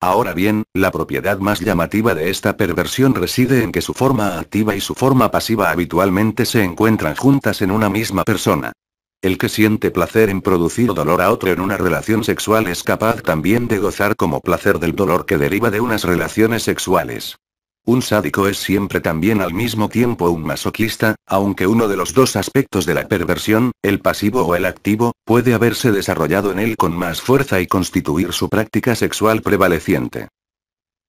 Ahora bien, la propiedad más llamativa de esta perversión reside en que su forma activa y su forma pasiva habitualmente se encuentran juntas en una misma persona. El que siente placer en producir dolor a otro en una relación sexual es capaz también de gozar como placer del dolor que deriva de unas relaciones sexuales. Un sádico es siempre también al mismo tiempo un masoquista, aunque uno de los dos aspectos de la perversión, el pasivo o el activo, puede haberse desarrollado en él con más fuerza y constituir su práctica sexual prevaleciente.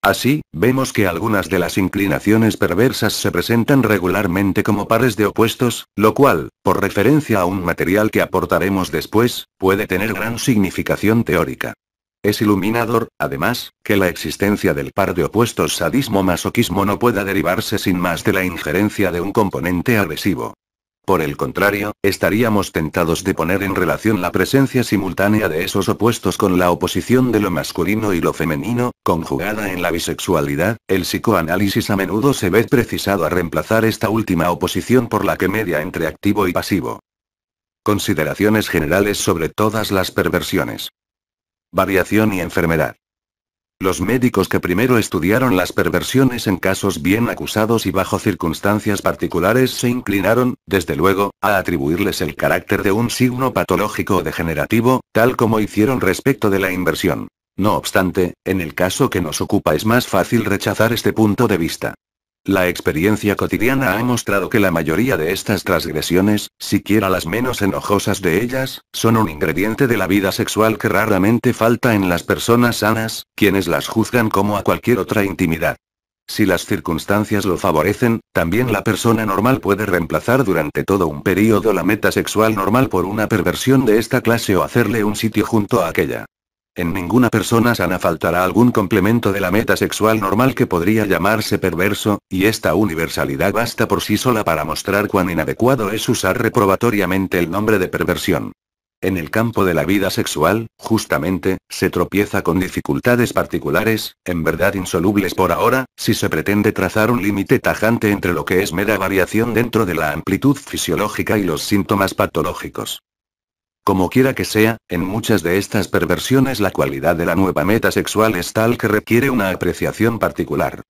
Así, vemos que algunas de las inclinaciones perversas se presentan regularmente como pares de opuestos, lo cual, por referencia a un material que aportaremos después, puede tener gran significación teórica. Es iluminador, además, que la existencia del par de opuestos sadismo-masoquismo no pueda derivarse sin más de la injerencia de un componente agresivo. Por el contrario, estaríamos tentados de poner en relación la presencia simultánea de esos opuestos con la oposición de lo masculino y lo femenino, conjugada en la bisexualidad. El psicoanálisis a menudo se ve precisado a reemplazar esta última oposición por la que media entre activo y pasivo. Consideraciones generales sobre todas las perversiones. Variación y enfermedad. Los médicos que primero estudiaron las perversiones en casos bien acusados y bajo circunstancias particulares se inclinaron, desde luego, a atribuirles el carácter de un signo patológico o degenerativo, tal como hicieron respecto de la inversión. No obstante, en el caso que nos ocupa es más fácil rechazar este punto de vista. La experiencia cotidiana ha mostrado que la mayoría de estas transgresiones, siquiera las menos enojosas de ellas, son un ingrediente de la vida sexual que raramente falta en las personas sanas, quienes las juzgan como a cualquier otra intimidad. Si las circunstancias lo favorecen, también la persona normal puede reemplazar durante todo un período la meta sexual normal por una perversión de esta clase o hacerle un sitio junto a aquella. En ninguna persona sana faltará algún complemento de la meta sexual normal que podría llamarse perverso, y esta universalidad basta por sí sola para mostrar cuán inadecuado es usar reprobatoriamente el nombre de perversión. En el campo de la vida sexual, justamente, se tropieza con dificultades particulares, en verdad insolubles por ahora, si se pretende trazar un límite tajante entre lo que es mera variación dentro de la amplitud fisiológica y los síntomas patológicos. Como quiera que sea, en muchas de estas perversiones la cualidad de la nueva meta sexual es tal que requiere una apreciación particular.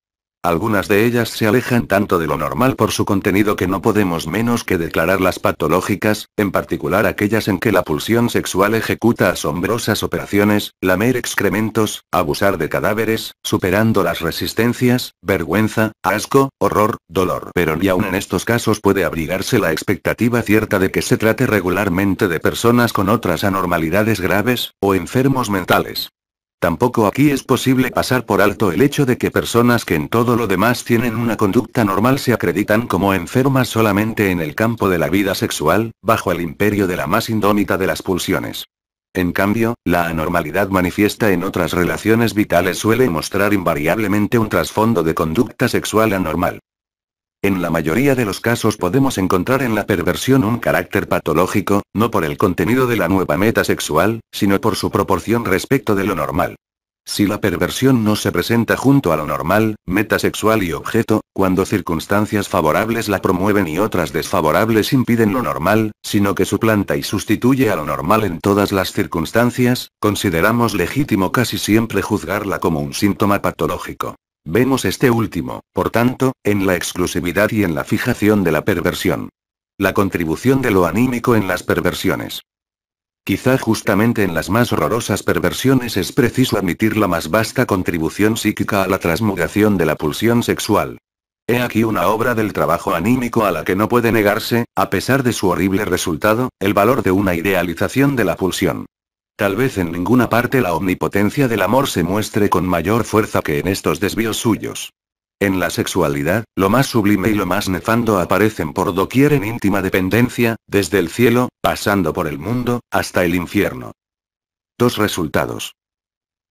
Algunas de ellas se alejan tanto de lo normal por su contenido que no podemos menos que declararlas patológicas, en particular aquellas en que la pulsión sexual ejecuta asombrosas operaciones, lamer excrementos, abusar de cadáveres, superando las resistencias, vergüenza, asco, horror, dolor. Pero ni aun en estos casos puede abrigarse la expectativa cierta de que se trate regularmente de personas con otras anormalidades graves, o enfermos mentales. Tampoco aquí es posible pasar por alto el hecho de que personas que en todo lo demás tienen una conducta normal se acreditan como enfermas solamente en el campo de la vida sexual, bajo el imperio de la más indómita de las pulsiones. En cambio, la anormalidad manifiesta en otras relaciones vitales suele mostrar invariablemente un trasfondo de conducta sexual anormal. En la mayoría de los casos podemos encontrar en la perversión un carácter patológico, no por el contenido de la nueva meta sexual, sino por su proporción respecto de lo normal. Si la perversión no se presenta junto a lo normal, meta sexual y objeto, cuando circunstancias favorables la promueven y otras desfavorables impiden lo normal, sino que suplanta y sustituye a lo normal en todas las circunstancias, consideramos legítimo casi siempre juzgarla como un síntoma patológico. Vemos este último, por tanto, en la exclusividad y en la fijación de la perversión. La contribución de lo anímico en las perversiones. Quizá justamente en las más horrorosas perversiones es preciso admitir la más vasta contribución psíquica a la transmutación de la pulsión sexual. He aquí una obra del trabajo anímico a la que no puede negarse, a pesar de su horrible resultado, el valor de una idealización de la pulsión. Tal vez en ninguna parte la omnipotencia del amor se muestre con mayor fuerza que en estos desvíos suyos. En la sexualidad, lo más sublime y lo más nefando aparecen por doquier en íntima dependencia, desde el cielo, pasando por el mundo, hasta el infierno. Dos resultados.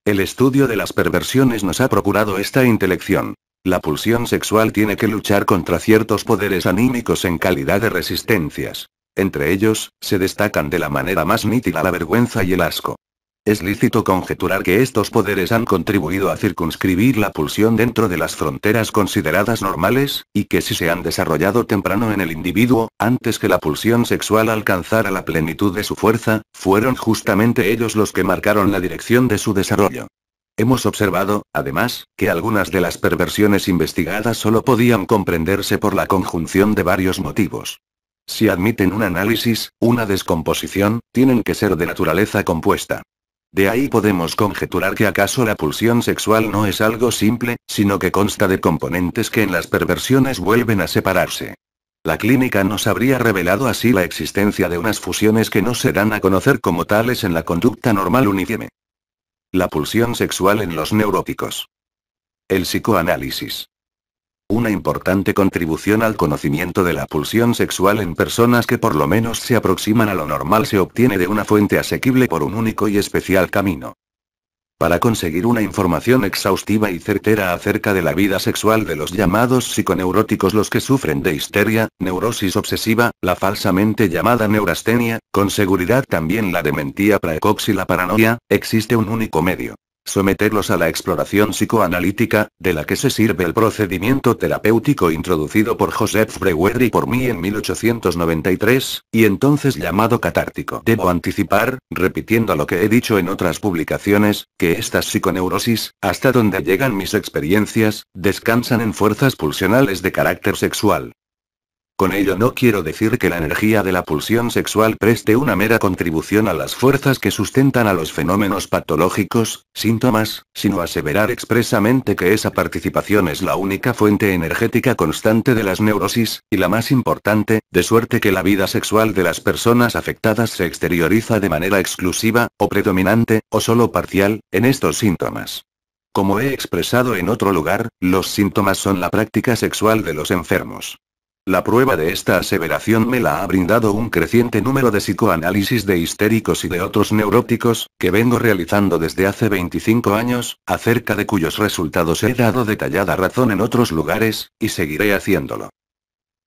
El estudio de las perversiones nos ha procurado esta intelección. La pulsión sexual tiene que luchar contra ciertos poderes anímicos en calidad de resistencias. Entre ellos, se destacan de la manera más nítida la vergüenza y el asco. Es lícito conjeturar que estos poderes han contribuido a circunscribir la pulsión dentro de las fronteras consideradas normales, y que si se han desarrollado temprano en el individuo, antes que la pulsión sexual alcanzara la plenitud de su fuerza, fueron justamente ellos los que marcaron la dirección de su desarrollo. Hemos observado, además, que algunas de las perversiones investigadas solo podían comprenderse por la conjunción de varios motivos. Si admiten un análisis, una descomposición, tienen que ser de naturaleza compuesta. De ahí podemos conjeturar que acaso la pulsión sexual no es algo simple, sino que consta de componentes que en las perversiones vuelven a separarse. La clínica nos habría revelado así la existencia de unas fusiones que no se dan a conocer como tales en la conducta normal uniforme. La pulsión sexual en los neuróticos. El psicoanálisis. Una importante contribución al conocimiento de la pulsión sexual en personas que por lo menos se aproximan a lo normal se obtiene de una fuente asequible por un único y especial camino. Para conseguir una información exhaustiva y certera acerca de la vida sexual de los llamados psiconeuróticos, los que sufren de histeria, neurosis obsesiva, la falsamente llamada neurastenia, con seguridad también la dementía precox y la paranoia, existe un único medio: someterlos a la exploración psicoanalítica, de la que se sirve el procedimiento terapéutico introducido por Joseph Breuer y por mí en 1893, y entonces llamado catártico. Debo anticipar, repitiendo lo que he dicho en otras publicaciones, que estas psiconeurosis, hasta donde llegan mis experiencias, descansan en fuerzas pulsionales de carácter sexual. Con ello no quiero decir que la energía de la pulsión sexual preste una mera contribución a las fuerzas que sustentan a los fenómenos patológicos, síntomas, sino aseverar expresamente que esa participación es la única fuente energética constante de las neurosis, y la más importante, de suerte que la vida sexual de las personas afectadas se exterioriza de manera exclusiva, o predominante, o solo parcial, en estos síntomas. Como he expresado en otro lugar, los síntomas son la práctica sexual de los enfermos. La prueba de esta aseveración me la ha brindado un creciente número de psicoanálisis de histéricos y de otros neuróticos, que vengo realizando desde hace 25 años, acerca de cuyos resultados he dado detallada razón en otros lugares, y seguiré haciéndolo.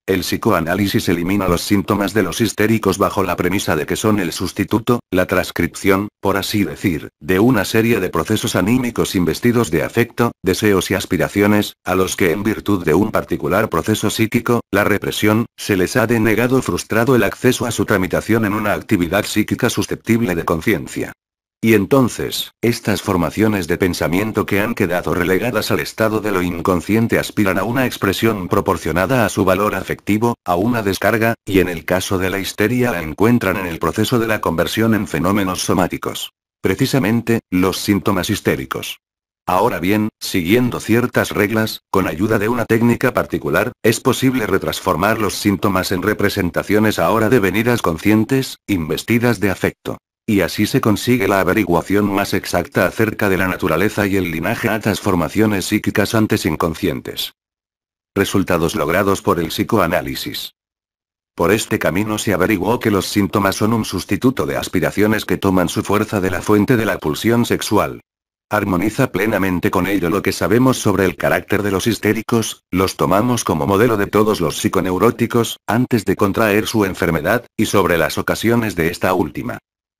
El psicoanálisis elimina los síntomas de los histéricos bajo la premisa de que son el sustituto, la transcripción, por así decir, de una serie de procesos anímicos investidos de afecto, deseos y aspiraciones, a los que en virtud de un particular proceso psíquico, la represión, se les ha denegado o frustrado el acceso a su tramitación en una actividad psíquica susceptible de conciencia. Y entonces, estas formaciones de pensamiento que han quedado relegadas al estado de lo inconsciente aspiran a una expresión proporcionada a su valor afectivo, a una descarga, y en el caso de la histeria la encuentran en el proceso de la conversión en fenómenos somáticos. Precisamente, los síntomas histéricos. Ahora bien, siguiendo ciertas reglas, con ayuda de una técnica particular, es posible retransformar los síntomas en representaciones ahora devenidas conscientes, investidas de afecto. Y así se consigue la averiguación más exacta acerca de la naturaleza y el linaje a estas formaciones psíquicas antes inconscientes. Resultados logrados por el psicoanálisis. Por este camino se averiguó que los síntomas son un sustituto de aspiraciones que toman su fuerza de la fuente de la pulsión sexual. Armoniza plenamente con ello lo que sabemos sobre el carácter de los histéricos, los tomamos como modelo de todos los psiconeuróticos, antes de contraer su enfermedad, y sobre las ocasiones de esta última.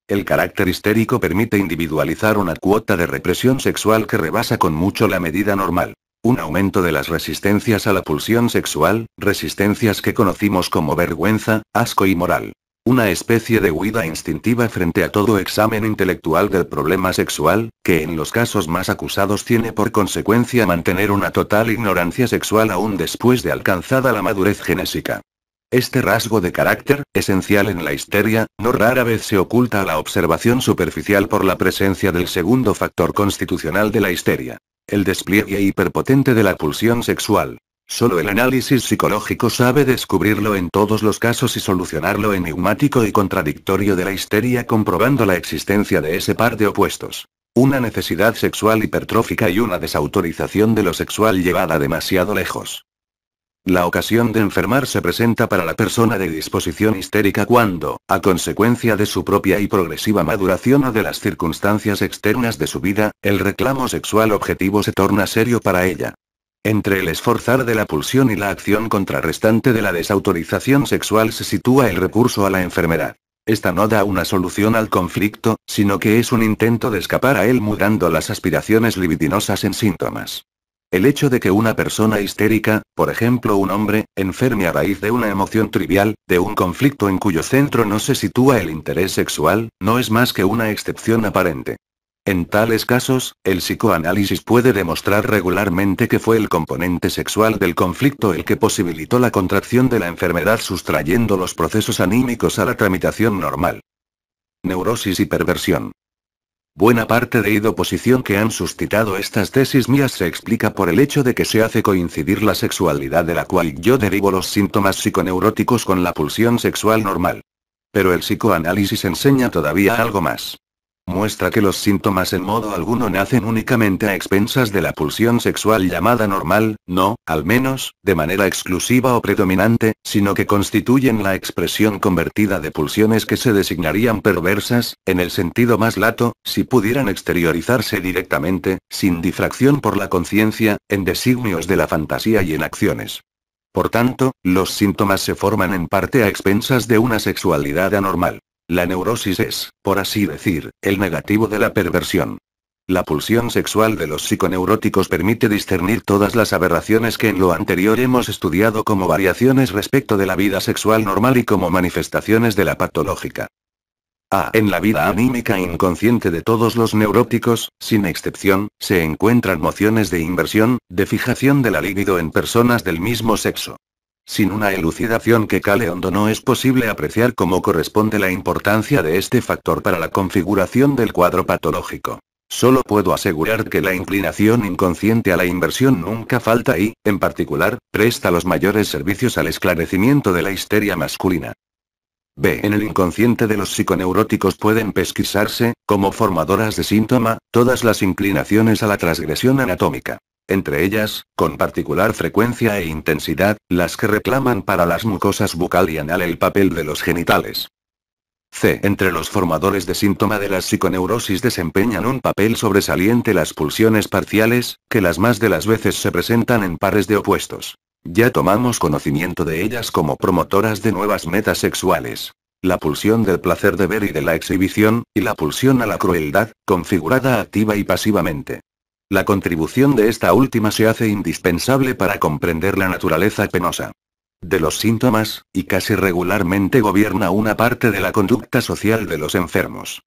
El carácter histérico permite individualizar una cuota de represión sexual que rebasa con mucho la medida normal. Un aumento de las resistencias a la pulsión sexual, resistencias que conocimos como vergüenza, asco y moral. Una especie de huida instintiva frente a todo examen intelectual del problema sexual, que en los casos más acusados tiene por consecuencia mantener una total ignorancia sexual aún después de alcanzada la madurez genésica. Este rasgo de carácter, esencial en la histeria, no rara vez se oculta a la observación superficial por la presencia del segundo factor constitucional de la histeria. El despliegue hiperpotente de la pulsión sexual. Solo el análisis psicológico sabe descubrirlo en todos los casos y solucionar lo enigmático y contradictorio de la histeria comprobando la existencia de ese par de opuestos. Una necesidad sexual hipertrófica y una desautorización de lo sexual llevada demasiado lejos. La ocasión de enfermar se presenta para la persona de disposición histérica cuando, a consecuencia de su propia y progresiva maduración o de las circunstancias externas de su vida, el reclamo sexual objetivo se torna serio para ella. Entre el esforzar de la pulsión y la acción contrarrestante de la desautorización sexual se sitúa el recurso a la enfermedad. Esta no da una solución al conflicto, sino que es un intento de escapar a él mudando las aspiraciones libidinosas en síntomas. El hecho de que una persona histérica, por ejemplo un hombre, enferme a raíz de una emoción trivial, de un conflicto en cuyo centro no se sitúa el interés sexual, no es más que una excepción aparente. En tales casos, el psicoanálisis puede demostrar regularmente que fue el componente sexual del conflicto el que posibilitó la contracción de la enfermedad sustrayendo los procesos anímicos a la tramitación normal. Neurosis y perversión. Buena parte de la oposición que han suscitado estas tesis mías se explica por el hecho de que se hace coincidir la sexualidad de la cual yo derivo los síntomas psiconeuróticos con la pulsión sexual normal. Pero el psicoanálisis enseña todavía algo más. Muestra que los síntomas en modo alguno nacen únicamente a expensas de la pulsión sexual llamada normal, no, al menos, de manera exclusiva o predominante, sino que constituyen la expresión convertida de pulsiones que se designarían perversas, en el sentido más lato, si pudieran exteriorizarse directamente, sin difracción por la conciencia, en designios de la fantasía y en acciones. Por tanto, los síntomas se forman en parte a expensas de una sexualidad anormal. La neurosis es, por así decir, el negativo de la perversión. La pulsión sexual de los psiconeuróticos permite discernir todas las aberraciones que en lo anterior hemos estudiado como variaciones respecto de la vida sexual normal y como manifestaciones de la patológica. En la vida anímica inconsciente de todos los neuróticos, sin excepción, se encuentran mociones de inversión, de fijación de la libido en personas del mismo sexo. Sin una elucidación que cale hondo no es posible apreciar cómo corresponde la importancia de este factor para la configuración del cuadro patológico. Solo puedo asegurar que la inclinación inconsciente a la inversión nunca falta y, en particular, presta los mayores servicios al esclarecimiento de la histeria masculina. B. En el inconsciente de los psiconeuróticos pueden pesquisarse, como formadoras de síntoma, todas las inclinaciones a la transgresión anatómica. Entre ellas, con particular frecuencia e intensidad, las que reclaman para las mucosas bucal y anal el papel de los genitales. C. Entre los formadores de síntoma de la psiconeurosis desempeñan un papel sobresaliente las pulsiones parciales, que las más de las veces se presentan en pares de opuestos. Ya tomamos conocimiento de ellas como promotoras de nuevas metas sexuales. La pulsión del placer de ver y de la exhibición, y la pulsión a la crueldad, configurada activa y pasivamente. La contribución de esta última se hace indispensable para comprender la naturaleza penosa de los síntomas, y casi regularmente gobierna una parte de la conducta social de los enfermos.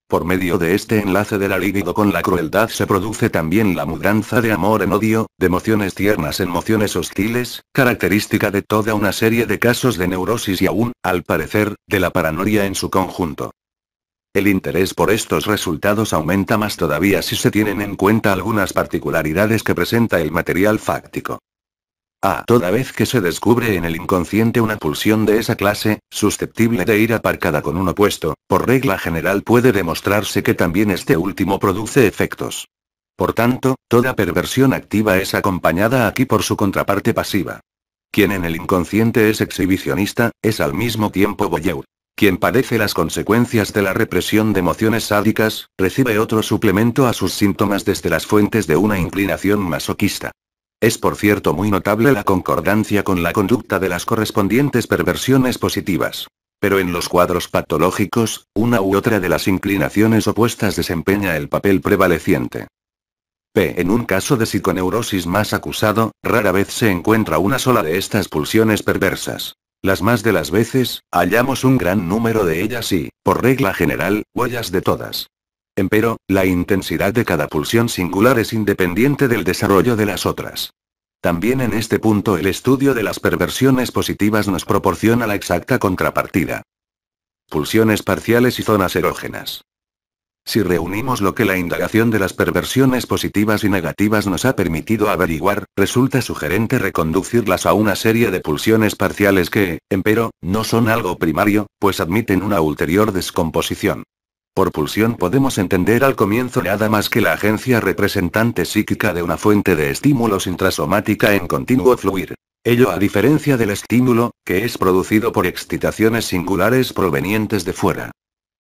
Por medio de este enlace de la libido con la crueldad se produce también la mudanza de amor en odio, de emociones tiernas en emociones hostiles, característica de toda una serie de casos de neurosis y aún, al parecer, de la paranoia en su conjunto. El interés por estos resultados aumenta más todavía si se tienen en cuenta algunas particularidades que presenta el material fáctico. Toda vez que se descubre en el inconsciente una pulsión de esa clase, susceptible de ir aparcada con un opuesto, por regla general puede demostrarse que también este último produce efectos. Por tanto, toda perversión activa es acompañada aquí por su contraparte pasiva. Quien en el inconsciente es exhibicionista, es al mismo tiempo voyeur. Quien padece las consecuencias de la represión de emociones sádicas, recibe otro suplemento a sus síntomas desde las fuentes de una inclinación masoquista. Es por cierto muy notable la concordancia con la conducta de las correspondientes perversiones positivas. Pero en los cuadros patológicos, una u otra de las inclinaciones opuestas desempeña el papel prevaleciente. P. En un caso de psiconeurosis más acusado, rara vez se encuentra una sola de estas pulsiones perversas. Las más de las veces, hallamos un gran número de ellas y, por regla general, huellas de todas. Empero, la intensidad de cada pulsión singular es independiente del desarrollo de las otras. También en este punto el estudio de las perversiones positivas nos proporciona la exacta contrapartida. Pulsiones parciales y zonas erógenas. Si reunimos lo que la indagación de las perversiones positivas y negativas nos ha permitido averiguar, resulta sugerente reconducirlas a una serie de pulsiones parciales que, empero, no son algo primario, pues admiten una ulterior descomposición. Por pulsión podemos entender al comienzo nada más que la agencia representante psíquica de una fuente de estímulos intrasomática en continuo fluir. Ello a diferencia del estímulo, que es producido por excitaciones singulares provenientes de fuera.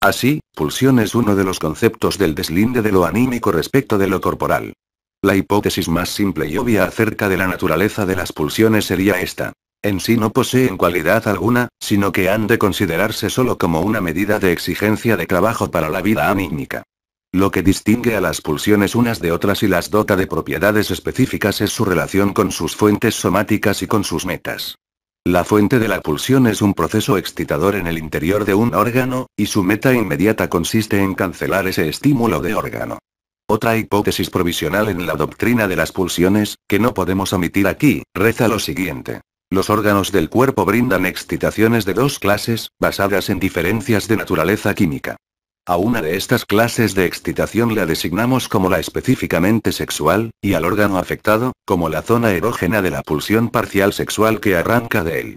Así, pulsión es uno de los conceptos del deslinde de lo anímico respecto de lo corporal. La hipótesis más simple y obvia acerca de la naturaleza de las pulsiones sería esta. En sí no poseen cualidad alguna, sino que han de considerarse solo como una medida de exigencia de trabajo para la vida anímica. Lo que distingue a las pulsiones unas de otras y las dota de propiedades específicas es su relación con sus fuentes somáticas y con sus metas. La fuente de la pulsión es un proceso excitador en el interior de un órgano, y su meta inmediata consiste en cancelar ese estímulo de órgano. Otra hipótesis provisional en la doctrina de las pulsiones, que no podemos omitir aquí, reza lo siguiente. Los órganos del cuerpo brindan excitaciones de dos clases, basadas en diferencias de naturaleza química. A una de estas clases de excitación la designamos como la específicamente sexual, y al órgano afectado, como la zona erógena de la pulsión parcial sexual que arranca de él.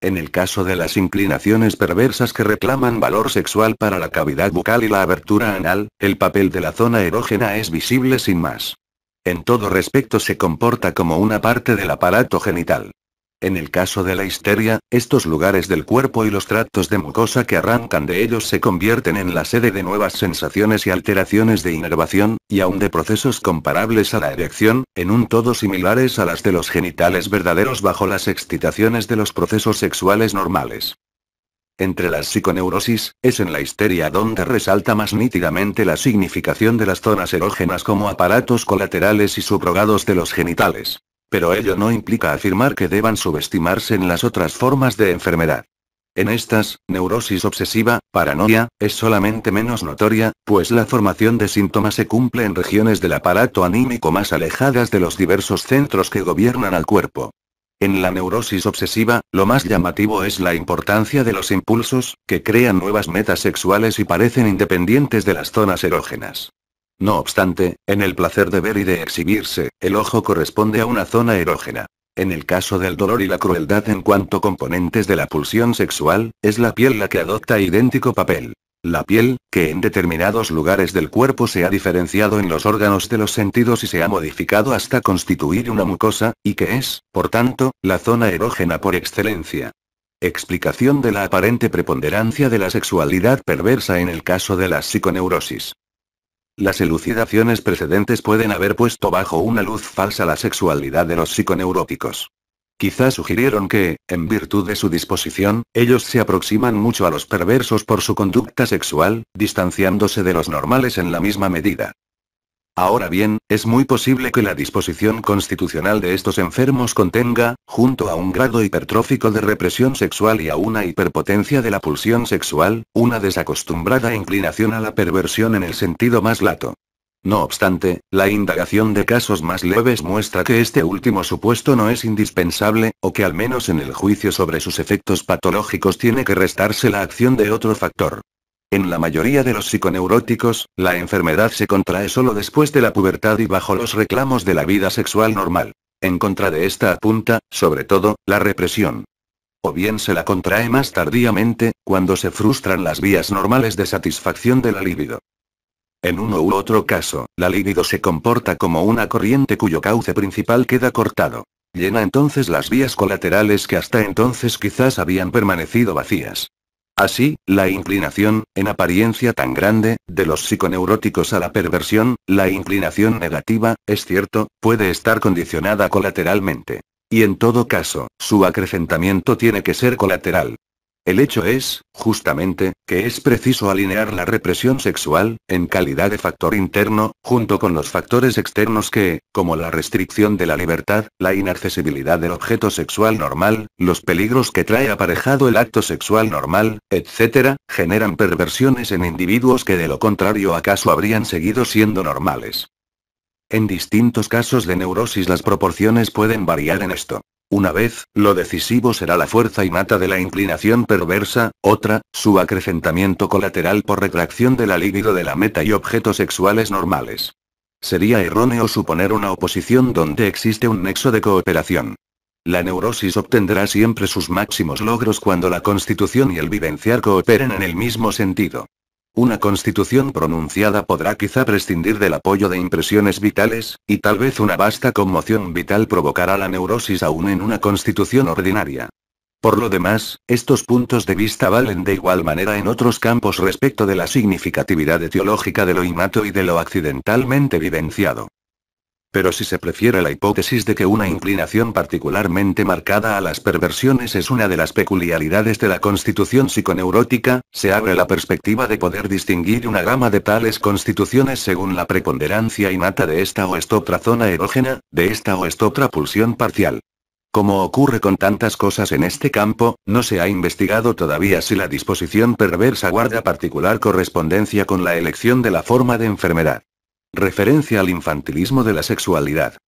En el caso de las inclinaciones perversas que reclaman valor sexual para la cavidad bucal y la abertura anal, el papel de la zona erógena es visible sin más. En todo respecto se comporta como una parte del aparato genital. En el caso de la histeria, estos lugares del cuerpo y los tractos de mucosa que arrancan de ellos se convierten en la sede de nuevas sensaciones y alteraciones de inervación, y aun de procesos comparables a la erección, en un todo similares a las de los genitales verdaderos bajo las excitaciones de los procesos sexuales normales. Entre las psiconeurosis, es en la histeria donde resalta más nítidamente la significación de las zonas erógenas como aparatos colaterales y subrogados de los genitales. Pero ello no implica afirmar que deban subestimarse en las otras formas de enfermedad. En estas, neurosis obsesiva, paranoia, es solamente menos notoria, pues la formación de síntomas se cumple en regiones del aparato anímico más alejadas de los diversos centros que gobiernan al cuerpo. En la neurosis obsesiva, lo más llamativo es la importancia de los impulsos, que crean nuevas metas sexuales y parecen independientes de las zonas erógenas. No obstante, en el placer de ver y de exhibirse, el ojo corresponde a una zona erógena. En el caso del dolor y la crueldad en cuanto componentes de la pulsión sexual, es la piel la que adopta idéntico papel. La piel, que en determinados lugares del cuerpo se ha diferenciado en los órganos de los sentidos y se ha modificado hasta constituir una mucosa, y que es, por tanto, la zona erógena por excelencia. Explicación de la aparente preponderancia de la sexualidad perversa en el caso de la psiconeurosis. Las elucidaciones precedentes pueden haber puesto bajo una luz falsa la sexualidad de los psiconeuróticos. Quizás sugirieron que, en virtud de su disposición, ellos se aproximan mucho a los perversos por su conducta sexual, distanciándose de los normales en la misma medida. Ahora bien, es muy posible que la disposición constitucional de estos enfermos contenga, junto a un grado hipertrófico de represión sexual y a una hiperpotencia de la pulsión sexual, una desacostumbrada inclinación a la perversión en el sentido más lato. No obstante, la indagación de casos más leves muestra que este último supuesto no es indispensable, o que al menos en el juicio sobre sus efectos patológicos tiene que restarse la acción de otro factor. En la mayoría de los psiconeuróticos, la enfermedad se contrae solo después de la pubertad y bajo los reclamos de la vida sexual normal. En contra de esta apunta, sobre todo, la represión. O bien se la contrae más tardíamente, cuando se frustran las vías normales de satisfacción de la libido. En uno u otro caso, la libido se comporta como una corriente cuyo cauce principal queda cortado. Llena entonces las vías colaterales que hasta entonces quizás habían permanecido vacías. Así, la inclinación, en apariencia tan grande, de los psiconeuróticos a la perversión, la inclinación negativa, es cierto, puede estar condicionada colateralmente. Y en todo caso, su acrecentamiento tiene que ser colateral. El hecho es, justamente, que es preciso alinear la represión sexual, en calidad de factor interno, junto con los factores externos que, como la restricción de la libertad, la inaccesibilidad del objeto sexual normal, los peligros que trae aparejado el acto sexual normal, etc., generan perversiones en individuos que de lo contrario acaso habrían seguido siendo normales. En distintos casos de neurosis las proporciones pueden variar en esto. Una vez, lo decisivo será la fuerza innata de la inclinación perversa, otra, su acrecentamiento colateral por retracción de la libido de la meta y objetos sexuales normales. Sería erróneo suponer una oposición donde existe un nexo de cooperación. La neurosis obtendrá siempre sus máximos logros cuando la constitución y el vivenciar cooperen en el mismo sentido. Una constitución pronunciada podrá quizá prescindir del apoyo de impresiones vitales, y tal vez una vasta conmoción vital provocará la neurosis aún en una constitución ordinaria. Por lo demás, estos puntos de vista valen de igual manera en otros campos respecto de la significatividad etiológica de lo innato y de lo accidentalmente vivenciado. Pero si se prefiere la hipótesis de que una inclinación particularmente marcada a las perversiones es una de las peculiaridades de la constitución psiconeurótica, se abre la perspectiva de poder distinguir una gama de tales constituciones según la preponderancia innata de esta o estotra zona erógena, de esta o estotra pulsión parcial. Como ocurre con tantas cosas en este campo, no se ha investigado todavía si la disposición perversa guarda particular correspondencia con la elección de la forma de enfermedad. Referencia al infantilismo de la sexualidad.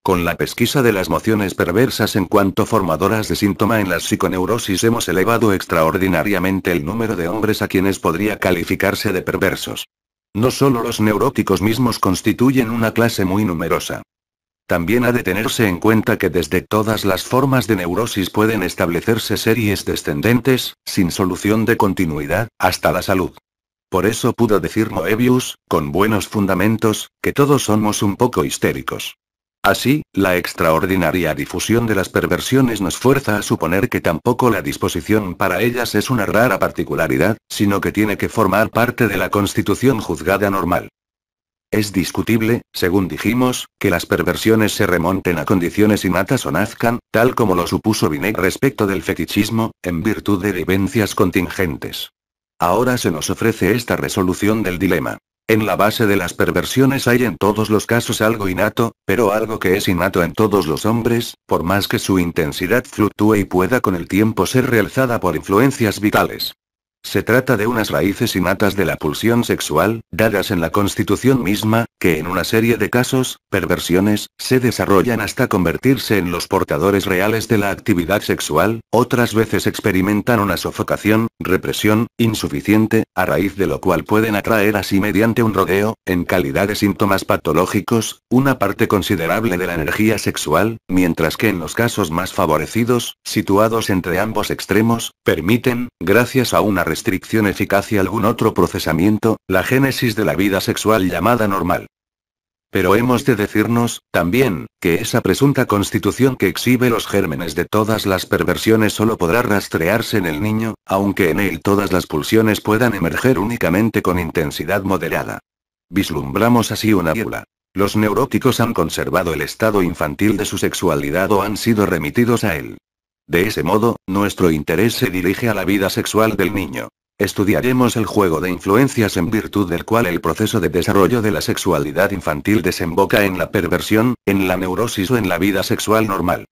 Con la pesquisa de las mociones perversas en cuanto formadoras de síntoma en las psiconeurosis hemos elevado extraordinariamente el número de hombres a quienes podría calificarse de perversos. No solo los neuróticos mismos constituyen una clase muy numerosa. También ha de tenerse en cuenta que desde todas las formas de neurosis pueden establecerse series descendentes, sin solución de continuidad, hasta la salud. Por eso pudo decir Moebius, con buenos fundamentos, que todos somos un poco histéricos. Así, la extraordinaria difusión de las perversiones nos fuerza a suponer que tampoco la disposición para ellas es una rara particularidad, sino que tiene que formar parte de la constitución juzgada normal. Es discutible, según dijimos, que las perversiones se remonten a condiciones innatas o nazcan, tal como lo supuso Binet respecto del fetichismo, en virtud de vivencias contingentes. Ahora se nos ofrece esta resolución del dilema. En la base de las perversiones hay en todos los casos algo innato, pero algo que es innato en todos los hombres, por más que su intensidad fluctúe y pueda con el tiempo ser realzada por influencias vitales. Se trata de unas raíces innatas de la pulsión sexual, dadas en la constitución misma, que en una serie de casos, perversiones, se desarrollan hasta convertirse en los portadores reales de la actividad sexual, otras veces experimentan una sofocación, represión, insuficiente, a raíz de lo cual pueden atraer así mediante un rodeo, en calidad de síntomas patológicos, una parte considerable de la energía sexual, mientras que en los casos más favorecidos, situados entre ambos extremos, permiten, gracias a una restricción eficaz y algún otro procesamiento, la génesis de la vida sexual llamada normal. Pero hemos de decirnos, también, que esa presunta constitución que exhibe los gérmenes de todas las perversiones solo podrá rastrearse en el niño, aunque en él todas las pulsiones puedan emerger únicamente con intensidad moderada. Vislumbramos así una bula. Los neuróticos han conservado el estado infantil de su sexualidad o han sido remitidos a él. De ese modo, nuestro interés se dirige a la vida sexual del niño. Estudiaremos el juego de influencias en virtud del cual el proceso de desarrollo de la sexualidad infantil desemboca en la perversión, en la neurosis o en la vida sexual normal.